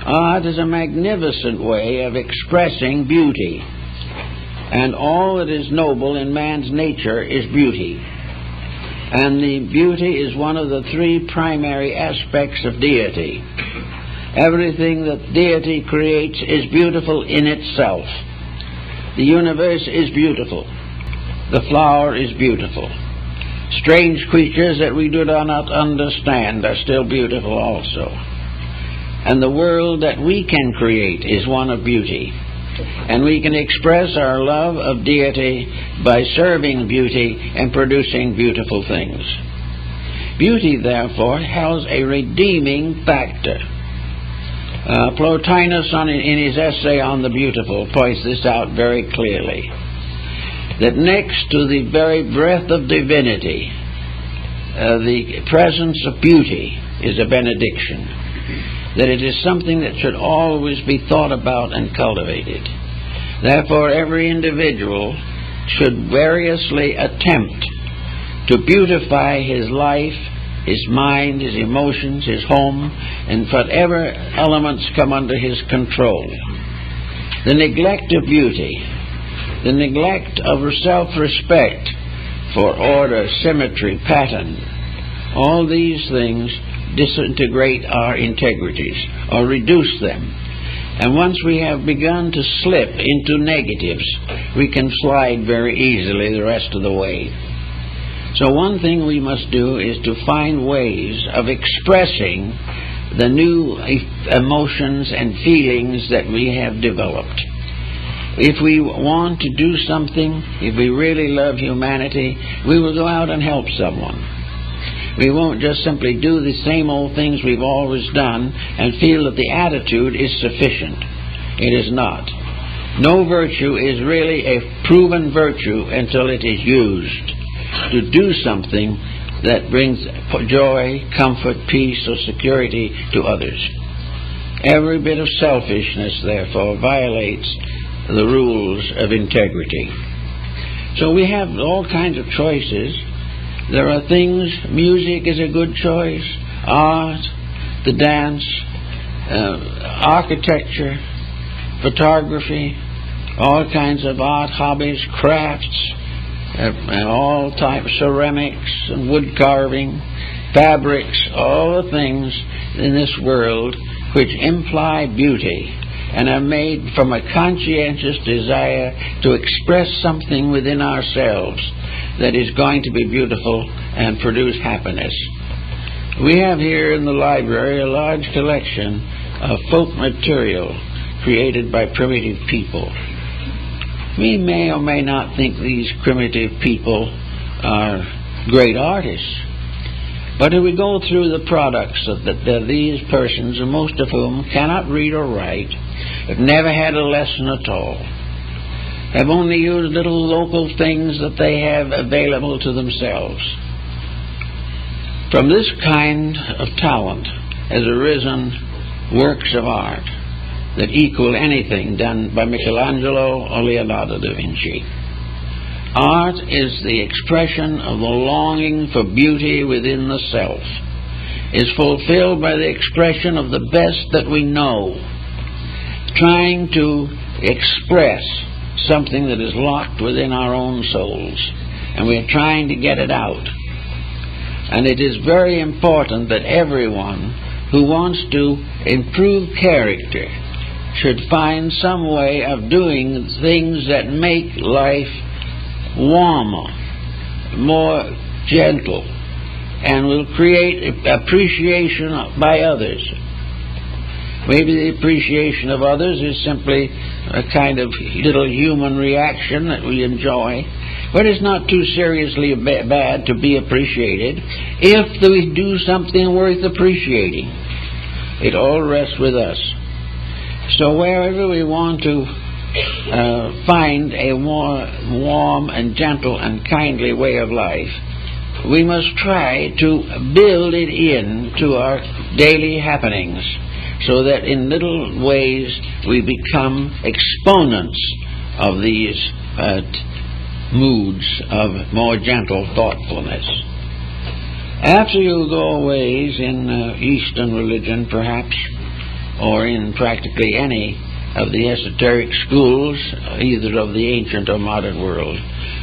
Art is a magnificent way of expressing beauty, and all that is noble in man's nature is beauty. And the beauty is one of the three primary aspects of deity. Everything that deity creates is beautiful in itself. The universe is beautiful. The flower is beautiful. Strange creatures that we do not understand are still beautiful also. And the world that we can create is one of beauty. And we can express our love of deity by serving beauty and producing beautiful things. Beauty, therefore, has a redeeming factor. Plotinus, in his essay on the beautiful, points this out very clearly. That next to the very breath of divinity, the presence of beauty is a benediction. That it is something that should always be thought about and cultivated. Therefore, every individual should variously attempt to beautify his life, his mind, his emotions, his home, and whatever elements come under his control. The neglect of beauty, the neglect of self-respect for order, symmetry, pattern, all these things disintegrate our integrities or reduce them. And once we have begun to slip into negatives, we can slide very easily the rest of the way. So one thing we must do is to find ways of expressing the new emotions and feelings that we have developed. If we want to do something, if we really love humanity, we will go out and help someone. We won't just simply do the same old things we've always done and feel that the attitude is sufficient. It is not. No virtue is really a proven virtue until it is used to do something that brings joy, comfort, peace, or security to others. Every bit of selfishness, therefore, violates the rules of integrity. So we have all kinds of choices. There are things, music is a good choice, art, the dance, architecture, photography, all kinds of art, hobbies, crafts, and all types, ceramics and wood carving, fabrics, all the things in this world which imply beauty and are made from a conscientious desire to express something within ourselves that is going to be beautiful and produce happiness. We have here in the library a large collection of folk material created by primitive people. We may or may not think these primitive people are great artists, but if we go through the products of these persons, most of whom cannot read or write, have never had a lesson at all, have only used little local things that they have available to themselves. From this kind of talent has arisen works of art that equal anything done by Michelangelo or Leonardo da Vinci. Art is the expression of the longing for beauty within the self, is fulfilled by the expression of the best that we know, trying to express something that is locked within our own souls, and we're trying to get it out. And it is very important that everyone who wants to improve character should find some way of doing things that make life warmer, more gentle, and will create appreciation by others. Maybe the appreciation of others is simply a kind of little human reaction that we enjoy, but it's not too seriously bad to be appreciated if we do something worth appreciating. It all rests with us. So wherever we want to find a more warm and gentle and kindly way of life, we must try to build it into our daily happenings, so that in little ways we become exponents of these moods of more gentle thoughtfulness. After you go a ways in Eastern religion, perhaps, or in practically any of the esoteric schools, either of the ancient or modern world,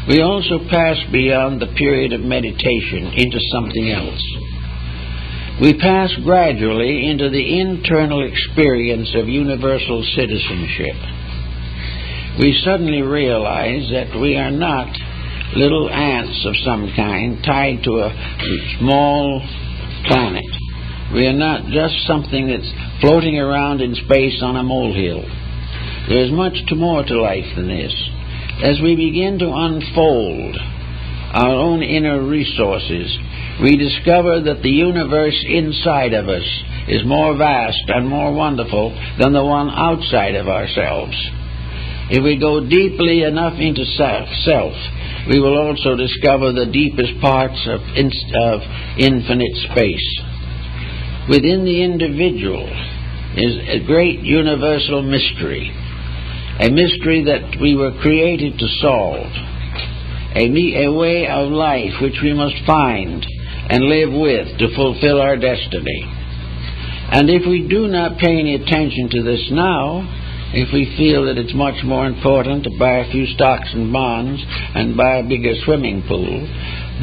we also pass beyond the period of meditation into something else. We pass gradually into the internal experience of universal citizenship. We suddenly realize that we are not little ants of some kind tied to a small planet. We are not just something that's floating around in space on a molehill. There is much more to life than this. As we begin to unfold our own inner resources, we discover that the universe inside of us is more vast and more wonderful than the one outside of ourselves. If we go deeply enough into self, we will also discover the deepest parts of infinite space. Within the individual is a great universal mystery, a mystery that we were created to solve, a way of life which we must find and live with to fulfill our destiny. And if we do not pay any attention to this now, if we feel that it's much more important to buy a few stocks and bonds and buy a bigger swimming pool,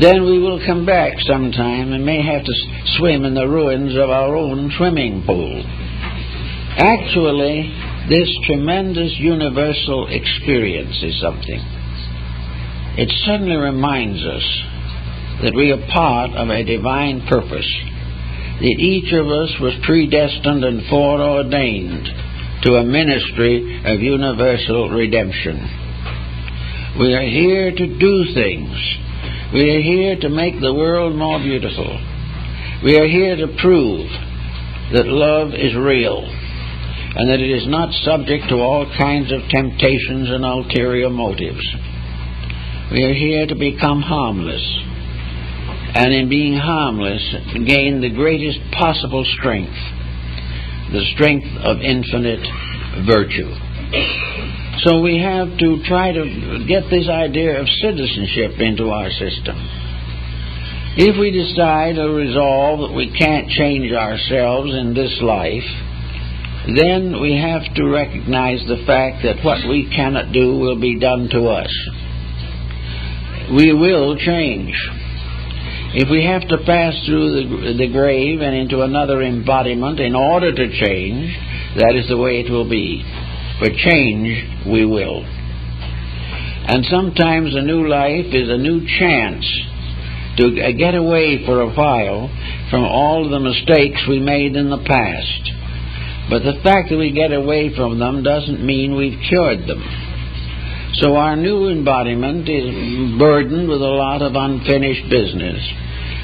then we will come back sometime and may have to swim in the ruins of our own swimming pool. Actually, This tremendous universal experience is something. It suddenly reminds us that we are part of a divine purpose, that each of us was predestined and foreordained to a ministry of universal redemption. We are here to do things. We are here to make the world more beautiful. We are here to prove that love is real and that it is not subject to all kinds of temptations and ulterior motives. We are here to become harmless, and in being harmless, gain the greatest possible strength, the strength of infinite virtue. So we have to try to get this idea of citizenship into our system. If we decide or resolve that we can't change ourselves in this life, then we have to recognize the fact that what we cannot do will be done to us. We will change. If we have to pass through the grave and into another embodiment in order to change, that is the way it will be. But change we will. And sometimes a new life is a new chance to get away for a while from all the mistakes we made in the past. But the fact that we get away from them doesn't mean we've cured them. So our new embodiment is burdened with a lot of unfinished business.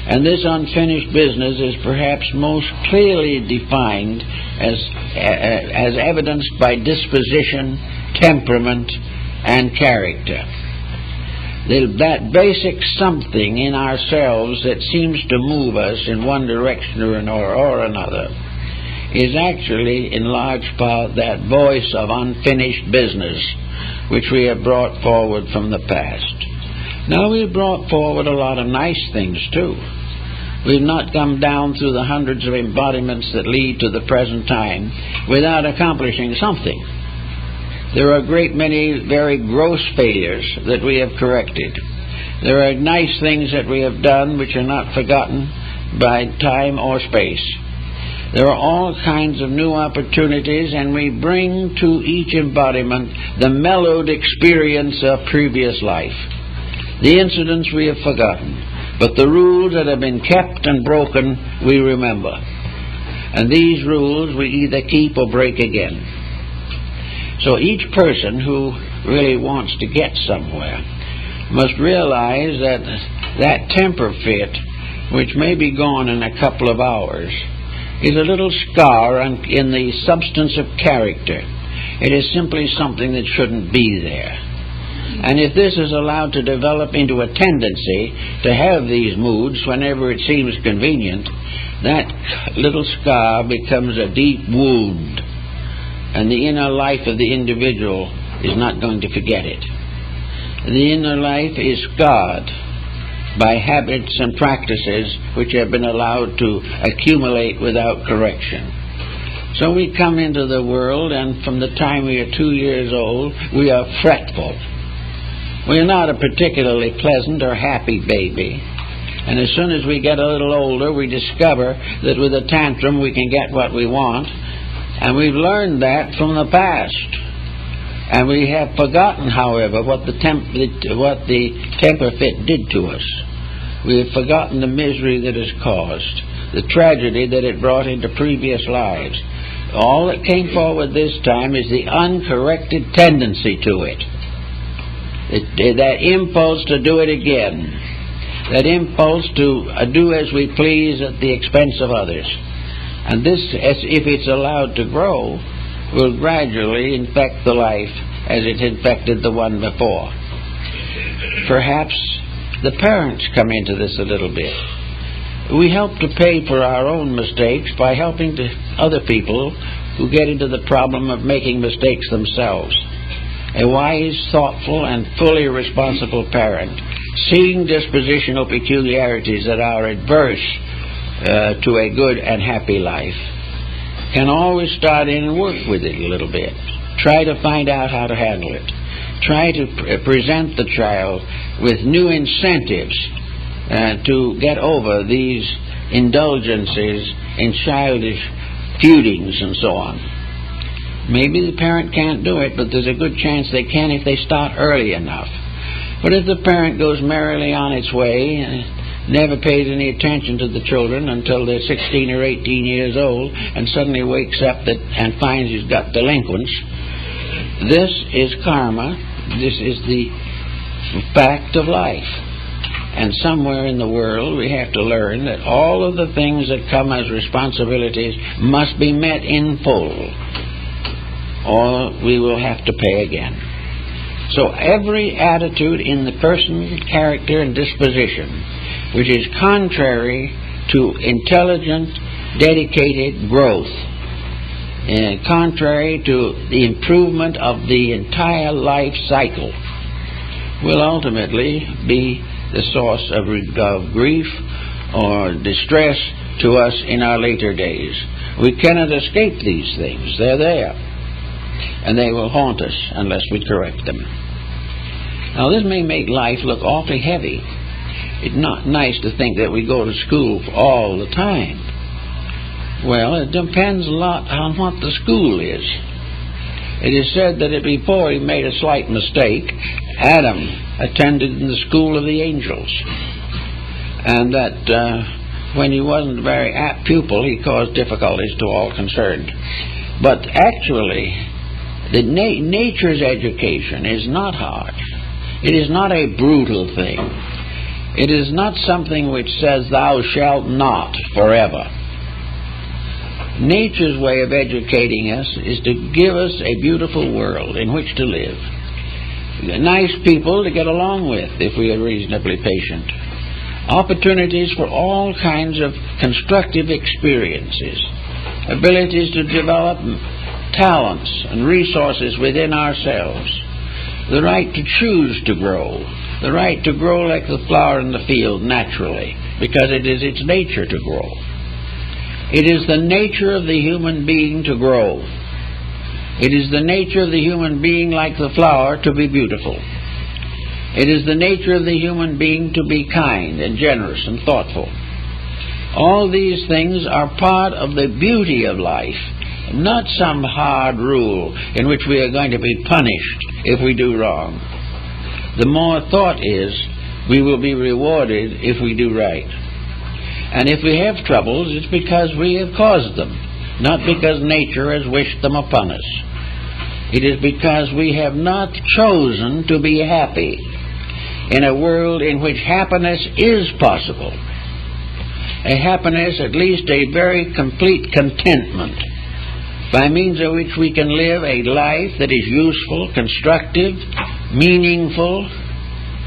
And this unfinished business is perhaps most clearly defined as evidenced by disposition, temperament, and character. That basic something in ourselves that seems to move us in one direction or another is actually, in large part, that voice of unfinished business which we have brought forward from the past. Now, we've brought forward a lot of nice things, too. We've not come down through the hundreds of embodiments that lead to the present time without accomplishing something. There are a great many very gross failures that we have corrected. There are nice things that we have done which are not forgotten by time or space. There are all kinds of new opportunities, and we bring to each embodiment the mellowed experience of previous life. The incidents we have forgotten, but the rules that have been kept and broken we remember. And these rules we either keep or break again. So each person who really wants to get somewhere must realize that that temper fit, which may be gone in a couple of hours, is a little scar in the substance of character. It is simply something that shouldn't be there. And if this is allowed to develop into a tendency to have these moods whenever it seems convenient, that little scar becomes a deep wound, and the inner life of the individual is not going to forget it. The inner life is scarred by habits and practices which have been allowed to accumulate without correction. So we come into the world, and from the time we are 2 years old, we are fretful. We are not a particularly pleasant or happy baby. And as soon as we get a little older, we discover that with a tantrum we can get what we want. And we've learned that from the past. And we have forgotten, however, what the temper fit did to us. We have forgotten the misery that is caused, the tragedy that it brought into previous lives. All that came forward this time is the uncorrected tendency to it. That impulse to do it again. That impulse to do as we please at the expense of others. And this, if it's allowed to grow, will gradually infect the life as it infected the one before. Perhaps the parents come into this a little bit. We help to pay for our own mistakes by helping other people who get into the problem of making mistakes themselves. A wise, thoughtful, and fully responsible parent, seeing dispositional peculiarities that are adverse to a good and happy life, can always start in and work with it a little bit. Try to find out how to handle it. Try to present the child with new incentives to get over these indulgences in childish feudings and so on. Maybe the parent can't do it, but there's a good chance they can if they start early enough. But if the parent goes merrily on its way and never pays any attention to the children until they're 16 or 18 years old and suddenly wakes up and finds he's got delinquents, this is karma. This is the fact of life. And somewhere in the world we have to learn that all of the things that come as responsibilities must be met in full, or we will have to pay again. So every attitude in the person's character and disposition which is contrary to intelligent, dedicated growth, and contrary to the improvement of the entire life cycle, will ultimately be the source of grief or distress to us in our later days. We cannot escape these things. They're there. And they will haunt us unless we correct them. Now, this may make life look awfully heavy. It's not nice to think that we go to school all the time. Well, it depends a lot on what the school is. It is said that before he made a slight mistake, Adam attended in the school of the angels, and that when he wasn't a very apt pupil, he caused difficulties to all concerned. But actually, nature's education is not hard. It is not a brutal thing. It is not something which says, "Thou shalt not," forever. Nature's way of educating us is to give us a beautiful world in which to live. Nice people to get along with if we are reasonably patient. Opportunities for all kinds of constructive experiences. Abilities to develop talents and resources within ourselves. The right to choose to grow. The right to grow like the flower in the field naturally, because it is its nature to grow. It is the nature of the human being to grow. It is the nature of the human being, like the flower, to be beautiful. It is the nature of the human being to be kind and generous and thoughtful. All these things are part of the beauty of life, not some hard rule in which we are going to be punished if we do wrong. The more thought is, we will be rewarded if we do right. And if we have troubles, it's because we have caused them, not because nature has wished them upon us. It is because we have not chosen to be happy in a world in which happiness is possible. A happiness, at least a very complete contentment, by means of which we can live a life that is useful, constructive, meaningful,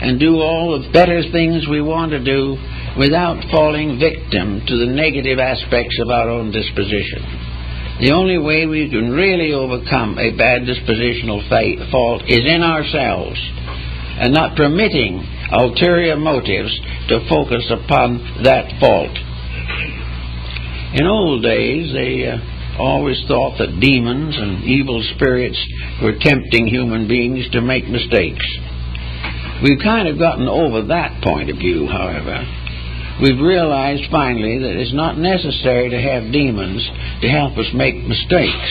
and do all the better things we want to do without falling victim to the negative aspects of our own disposition. The only way we can really overcome a bad dispositional fault is in ourselves, and not permitting ulterior motives to focus upon that fault. In old days, they always thought that demons and evil spirits were tempting human beings to make mistakes. We've kind of gotten over that point of view, however. We've realized finally that it's not necessary to have demons to help us make mistakes.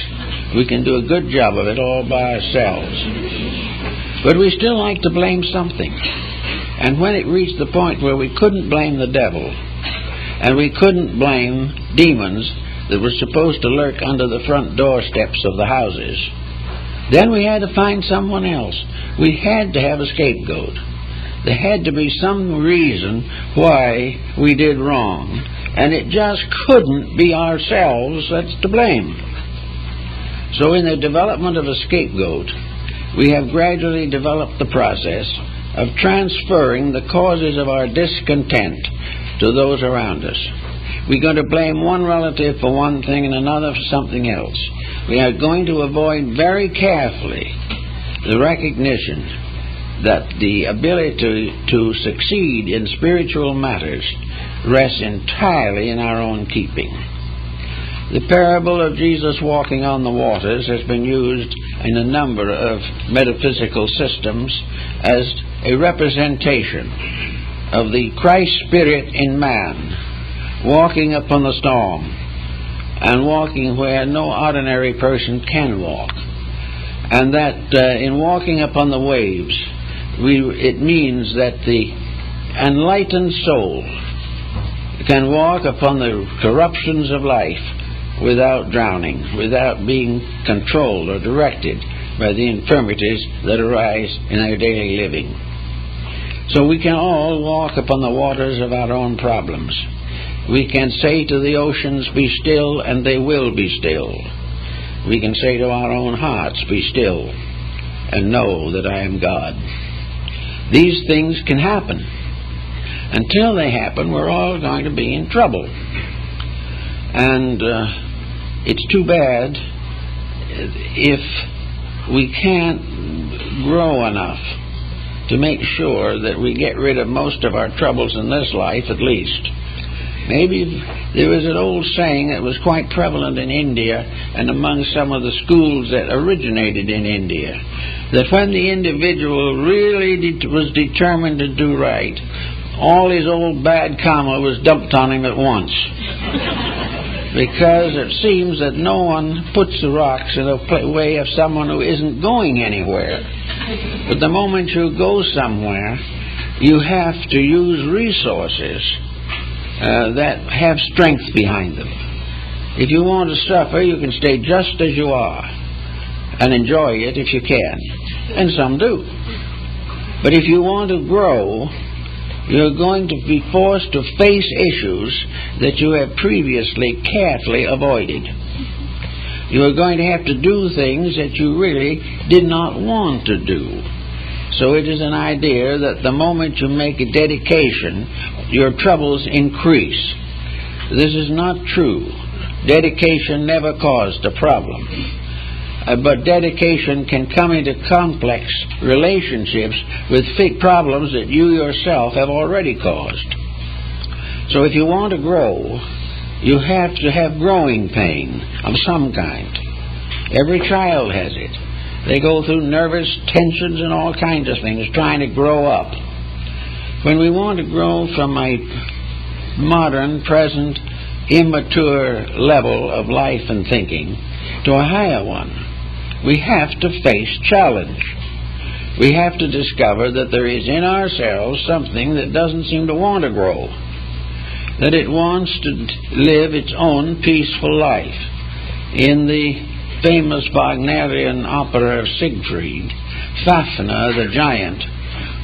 We can do a good job of it all by ourselves. But we still like to blame something. And when it reached the point where we couldn't blame the devil, and we couldn't blame demons that were supposed to lurk under the front doorsteps of the houses, then we had to find someone else. We had to have a scapegoat. There had to be some reason why we did wrong, and it just couldn't be ourselves that's to blame. So in the development of a scapegoat, we have gradually developed the process of transferring the causes of our discontent to those around us. We're going to blame one relative for one thing and another for something else. We are going to avoid very carefully the recognition that the ability to succeed in spiritual matters rests entirely in our own keeping. The parable of Jesus walking on the waters has been used in a number of metaphysical systems as a representation of the Christ spirit in man walking upon the storm, and walking where no ordinary person can walk. And that in walking upon the waves, it means that the enlightened soul can walk upon the corruptions of life without drowning, without being controlled or directed by the infirmities that arise in our daily living. So we can all walk upon the waters of our own problems. We can say to the oceans, "Be still," and they will be still. We can say to our own hearts, "Be still, and know that I am God." These things can happen. Until they happen, we're all going to be in trouble. And it's too bad if we can't grow enough to make sure that we get rid of most of our troubles in this life, at least. Maybe there was an old saying that was quite prevalent in India and among some of the schools that originated in India, that when the individual really was determined to do right, all his old bad karma was dumped on him at once. Because it seems that no one puts the rocks in the way of someone who isn't going anywhere. But the moment you go somewhere, you have to use resources that have strength behind them. If you want to suffer, you can stay just as you are and enjoy it if you can. And some do. But if you want to grow, you're going to be forced to face issues that you have previously carefully avoided. You are going to have to do things that you really did not want to do. So it is an idea that the moment you make a dedication, your troubles increase. This is not true. Dedication never caused a problem. But dedication can come into complex relationships with big problems that you yourself have already caused. So if you want to grow, you have to have growing pain of some kind. Every child has it. They go through nervous tensions and all kinds of things trying to grow up. When we want to grow from a modern, present, immature level of life and thinking to a higher one, we have to face challenge. We have to discover that there is in ourselves something that doesn't seem to want to grow, that it wants to live its own peaceful life. In the famous Wagnerian opera of Siegfried, Fafner, the giant,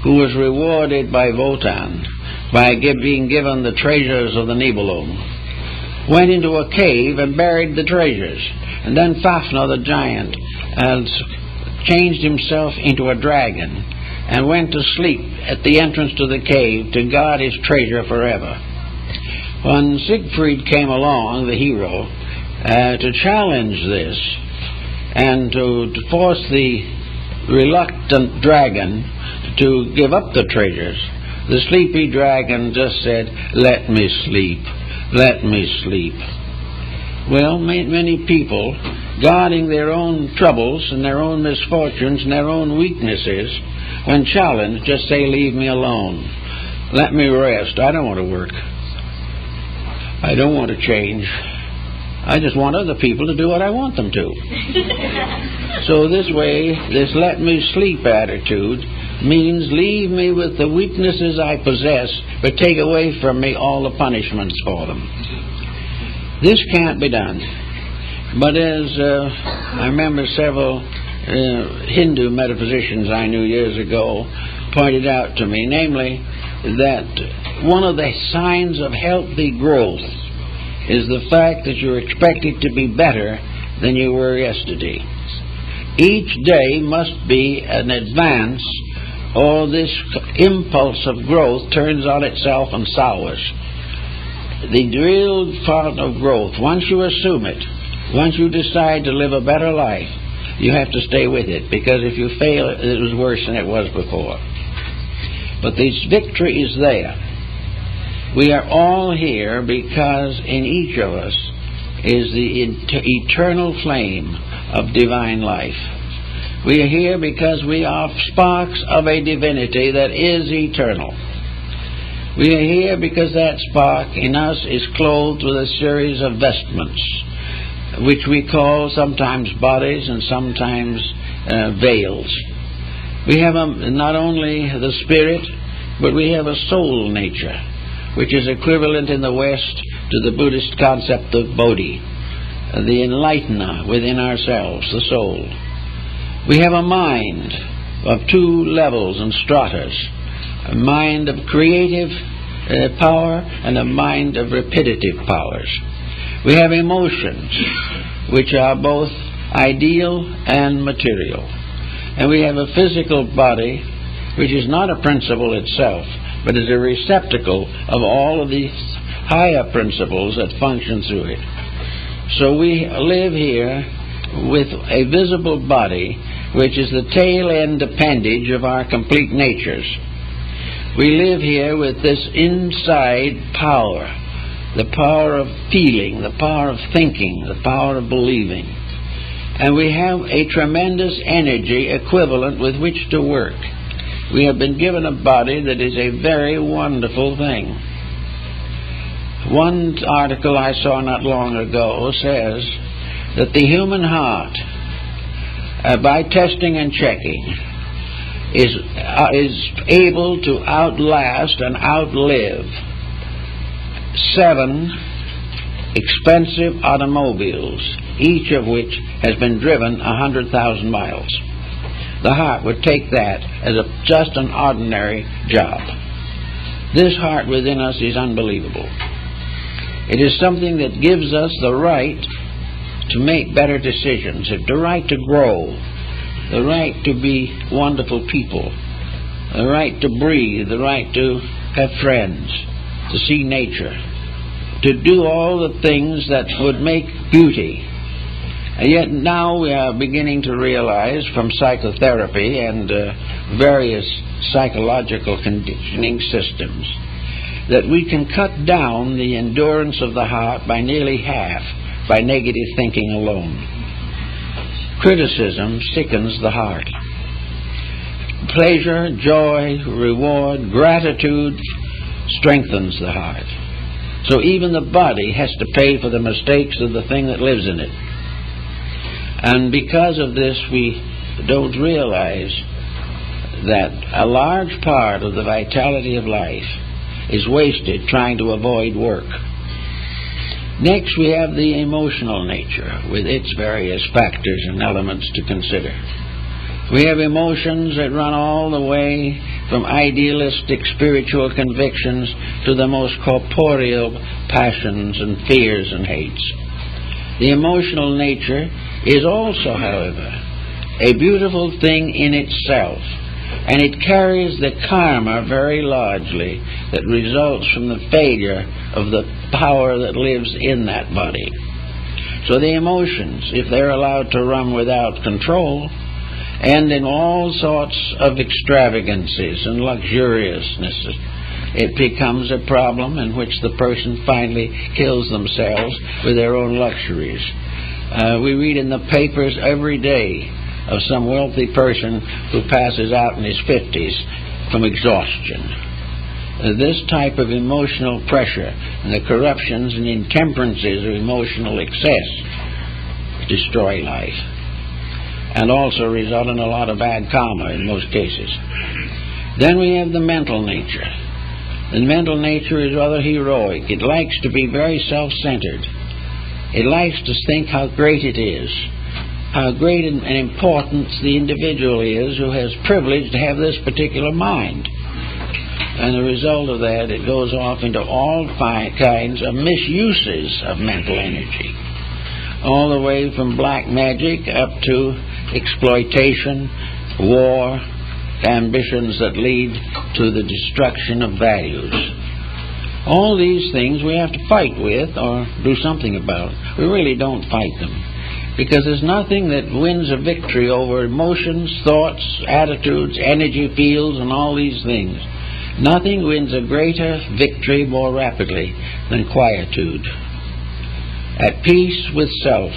who was rewarded by Wotan by being given the treasures of the Nibelung, went into a cave and buried the treasures. And then Fafner, the giant, changed himself into a dragon and went to sleep at the entrance to the cave to guard his treasure forever. When Siegfried came along, the hero, to challenge this and to force the reluctant dragon to give up the treasures, the sleepy dragon just said, "Let me sleep, let me sleep." Well, many people, guarding their own troubles and their own misfortunes and their own weaknesses, when challenged, just say, "Leave me alone. Let me rest. I don't want to work. I don't want to change. I just want other people to do what I want them to." So this way, this "let me sleep" attitude means leave me with the weaknesses I possess, but take away from me all the punishments for them. This can't be done. But as I remember several Hindu metaphysicians I knew years ago pointed out to me, namely that one of the signs of healthy growth is the fact that you're expected to be better than you were yesterday. Each day must be an advance, or this impulse of growth turns on itself and sours. The real part of growth, once you assume it, once you decide to live a better life, you have to stay with it, because if you fail, it was worse than it was before. But this victory is there. We are all here because in each of us is the eternal flame of divine life. We are here because we are sparks of a divinity that is eternal. We are here because that spark in us is clothed with a series of vestments which we call sometimes bodies and sometimes veils. We have not only the spirit, but we have a soul nature, which is equivalent in the West to the Buddhist concept of Bodhi, the enlightener within ourselves, the soul. We have a mind of two levels and stratas, a mind of creative power and a mind of repetitive powers. We have emotions, which are both ideal and material. And we have a physical body, which is not a principle itself, but is a receptacle of all of these higher principles that function through it. So we live here with a visible body, which is the tail end appendage of our complete natures. We live here with this inside power, the power of feeling, the power of thinking, the power of believing. And we have a tremendous energy equivalent with which to work. We have been given a body that is a very wonderful thing. One article I saw not long ago says that the human heart, by testing and checking, is able to outlast and outlive 7 expensive automobiles, each of which has been driven 100,000 miles. The heart would take that as just an ordinary job. This heart within us is unbelievable. It is something that gives us the right to make better decisions, the right to grow, the right to be wonderful people, the right to breathe, the right to have friends, to see nature, to do all the things that would make beauty. And yet now we are beginning to realize from psychotherapy and various psychological conditioning systems that we can cut down the endurance of the heart by nearly half by negative thinking alone. Criticism sickens the heart. Pleasure, joy, reward, gratitude strengthens the heart. So even the body has to pay for the mistakes of the thing that lives in it. And because of this, we don't realize that a large part of the vitality of life is wasted trying to avoid work. Next, we have the emotional nature with its various factors and elements to consider. We have emotions that run all the way from idealistic spiritual convictions to the most corporeal passions and fears and hates. The emotional nature is also, however, a beautiful thing in itself, and it carries the karma very largely that results from the failure of the power that lives in that body. So the emotions, if they're allowed to run without control, end in all sorts of extravagances and luxuriousness. It becomes a problem in which the person finally kills themselves with their own luxuries. We read in the papers every day of some wealthy person who passes out in his 50s from exhaustion. This type of emotional pressure and the corruptions and intemperances of emotional excess destroy life, and also result in a lot of bad karma in most cases. Then we have the mental nature. The mental nature is rather heroic. It likes to be very self-centered. It likes to think how great it is, how great and important the individual is who has privilege to have this particular mind. And the result of that, it goes off into all kinds of misuses of mental energy, all the way from black magic up to exploitation, war, ambitions that lead to the destruction of values. All these things we have to fight with or do something about. We really don't fight them, because there's nothing that wins a victory over emotions, thoughts, attitudes, energy fields, and all these things. Nothing wins a greater victory more rapidly than quietude. At peace with self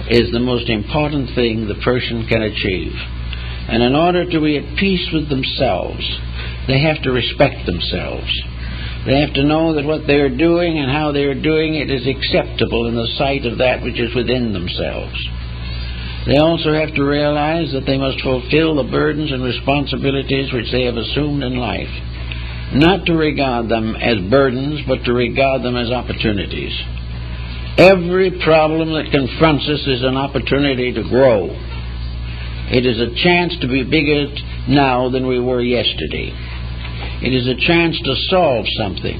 is the most important thing the person can achieve. And in order to be at peace with themselves, they have to respect themselves. They have to know that what they are doing and how they are doing it is acceptable in the sight of that which is within themselves. They also have to realize that they must fulfill the burdens and responsibilities which they have assumed in life, not to regard them as burdens, but to regard them as opportunities. Every problem that confronts us is an opportunity to grow. It is a chance to be bigger now than we were yesterday. It is a chance to solve something.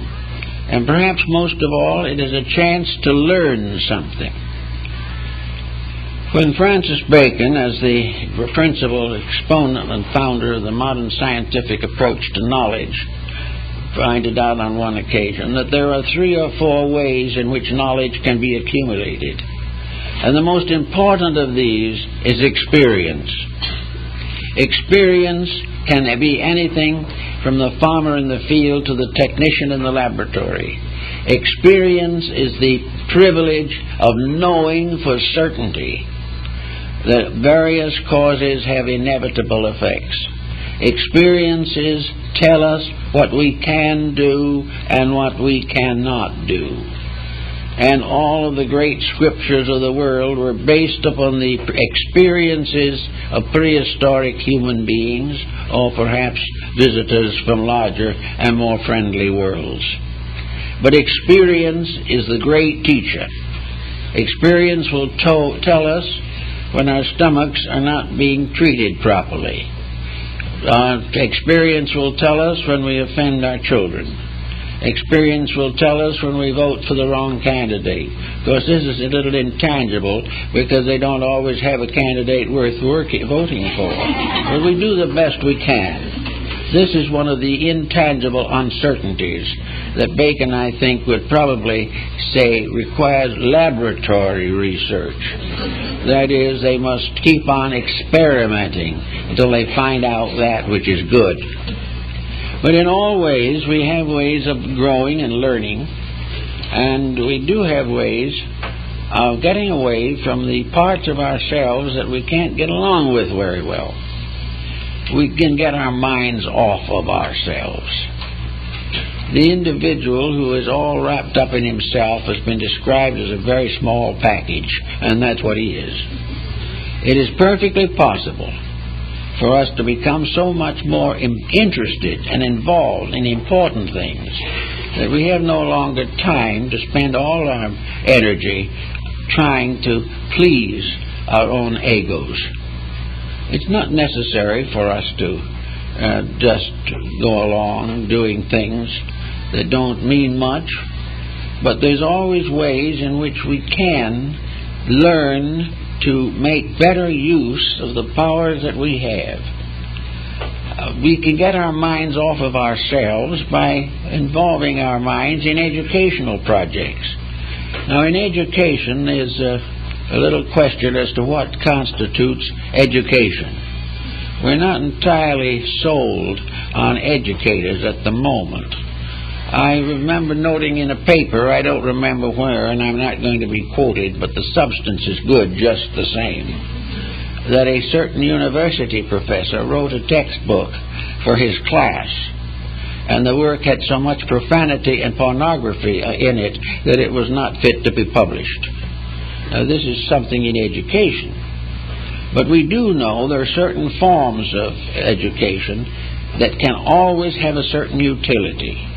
And perhaps most of all, it is a chance to learn something. When Francis Bacon, as the principal exponent and founder of the modern scientific approach to knowledge, pointed out on one occasion that there are 3 or 4 ways in which knowledge can be accumulated. And the most important of these is experience. Experience can be anything from the farmer in the field to the technician in the laboratory. Experience is the privilege of knowing for certainty that various causes have inevitable effects. Experiences tell us what we can do and what we cannot do. And all of the great scriptures of the world were based upon the experiences of prehistoric human beings, or perhaps visitors from larger and more friendly worlds. But experience is the great teacher. Experience will tell us when our stomachs are not being treated properly. Experience will tell us when we offend our children. Experience will tell us when we vote for the wrong candidate. Of course, this is a little intangible because they don't always have a candidate worth voting for. But we do the best we can. This is one of the intangible uncertainties that Bacon, I think, would probably say requires laboratory research. That is, they must keep on experimenting until they find out that which is good. But in all ways, we have ways of growing and learning, and we do have ways of getting away from the parts of ourselves that we can't get along with very well. We can get our minds off of ourselves. The individual who is all wrapped up in himself has been described as a very small package, and that's what he is. It is perfectly possible for us to become so much more interested and involved in important things that we have no longer time to spend all our energy trying to please our own egos. It's not necessary for us to just go along doing things that don't mean much, but there's always ways in which we can learn to make better use of the powers that we have. We can get our minds off of ourselves by involving our minds in educational projects. Now, in education, there's a little question as to what constitutes education. We're not entirely sold on educators at the moment. I remember noting in a paper, I don't remember where, and I'm not going to be quoted, but the substance is good just the same, that a certain university professor wrote a textbook for his class, and the work had so much profanity and pornography in it that it was not fit to be published. Now, this is something in education. But we do know there are certain forms of education that can always have a certain utility.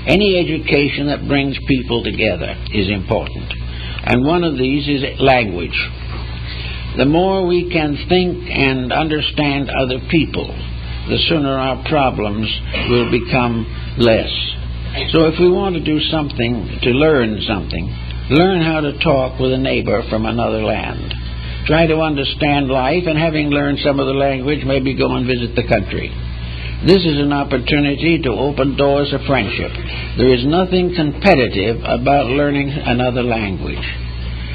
Any education that brings people together is important. And one of these is language. The more we can think and understand other people, the sooner our problems will become less. So if we want to do something, to learn something, learn how to talk with a neighbor from another land. Try to understand life, and having learned some of the language, maybe go and visit the country. This is an opportunity to open doors of friendship. There is nothing competitive about learning another language.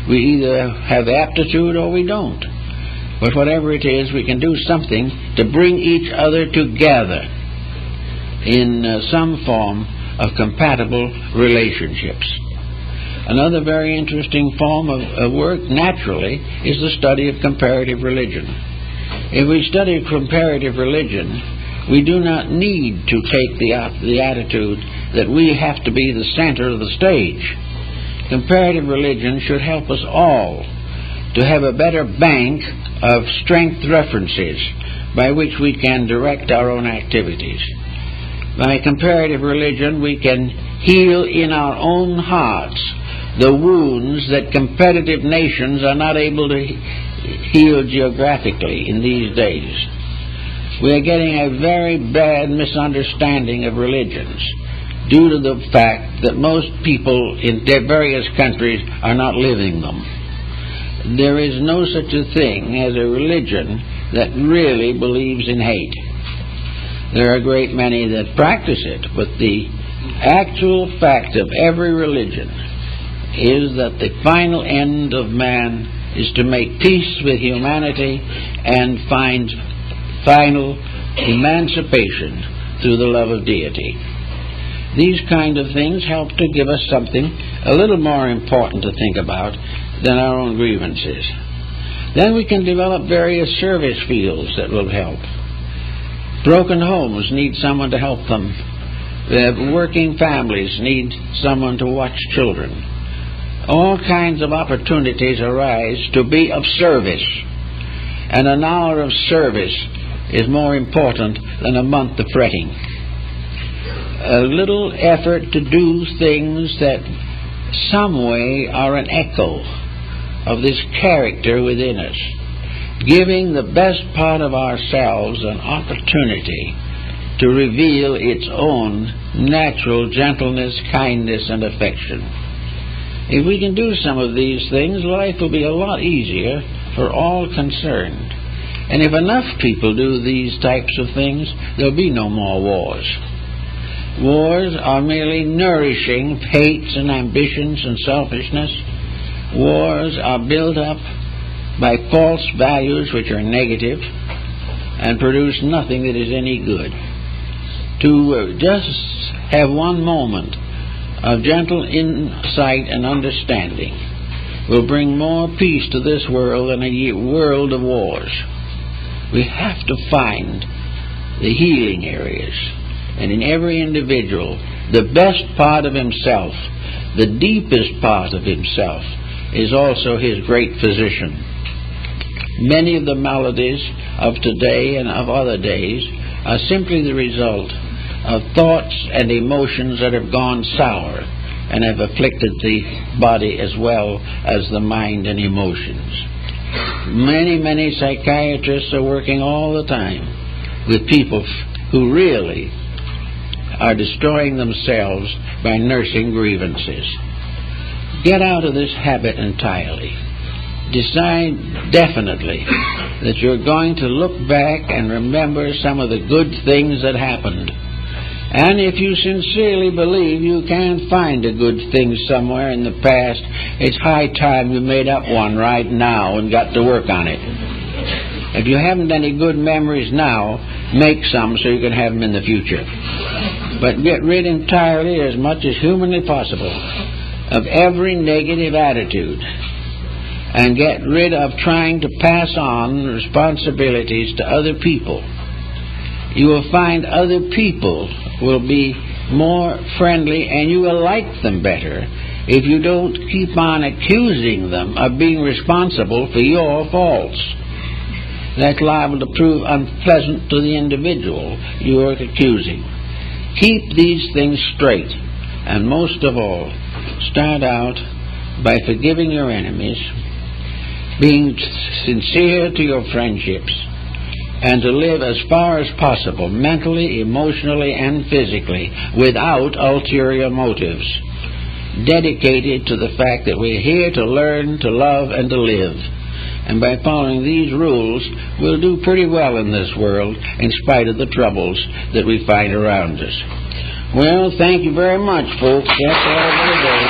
We either have aptitude or we don't. But whatever it is, we can do something to bring each other together in some form of compatible relationships. Another very interesting form of work, naturally, is the study of comparative religion. If we study comparative religion, we do not need to take the attitude that we have to be the center of the stage. Comparative religion should help us all to have a better bank of strength references by which we can direct our own activities. By comparative religion, we can heal in our own hearts the wounds that competitive nations are not able to heal geographically in these days. We are getting a very bad misunderstanding of religions due to the fact that most people in various countries are not living them. There is no such a thing as a religion that really believes in hate. There are a great many that practice it, but the actual fact of every religion is that the final end of man is to make peace with humanity and find final emancipation through the love of deity. These kind of things help to give us something a little more important to think about than our own grievances. Then we can develop various service fields that will help. Broken homes need someone to help them. Working families need someone to watch children. All kinds of opportunities arise to be of service, and an hour of service is more important than a month of fretting. A little effort to do things that some way are an echo of this character within us, giving the best part of ourselves an opportunity to reveal its own natural gentleness, kindness, and affection. If we can do some of these things, life will be a lot easier for all concerned. And if enough people do these types of things, there'll be no more wars. Wars are merely nourishing hates and ambitions and selfishness. Wars are built up by false values which are negative and produce nothing that is any good. To just have one moment of gentle insight and understanding will bring more peace to this world than a world of wars. We have to find the healing areas, and in every individual, the best part of himself, the deepest part of himself, is also his great physician. Many of the maladies of today and of other days are simply the result of thoughts and emotions that have gone sour and have afflicted the body as well as the mind and emotions. Many psychiatrists are working all the time with people who really are destroying themselves by nursing grievances. Get out of this habit entirely. Decide definitely that you're going to look back and remember some of the good things that happened. And if you sincerely believe you can find a good thing somewhere in the past, it's high time you made up one right now and got to work on it. If you haven't any good memories now, make some so you can have them in the future. But get rid entirely, as much as humanly possible, of every negative attitude, and get rid of trying to pass on responsibilities to other people. You will find other people will be more friendly and you will like them better if you don't keep on accusing them of being responsible for your faults. That's liable to prove unpleasant to the individual you are accusing. Keep these things straight, and most of all, start out by forgiving your enemies, being sincere to your friendships, and to live as far as possible, mentally, emotionally, and physically, without ulterior motives, dedicated to the fact that we're here to learn, to love, and to live. And by following these rules, we'll do pretty well in this world, in spite of the troubles that we find around us. Well, thank you very much, folks. That's all I'm going to do.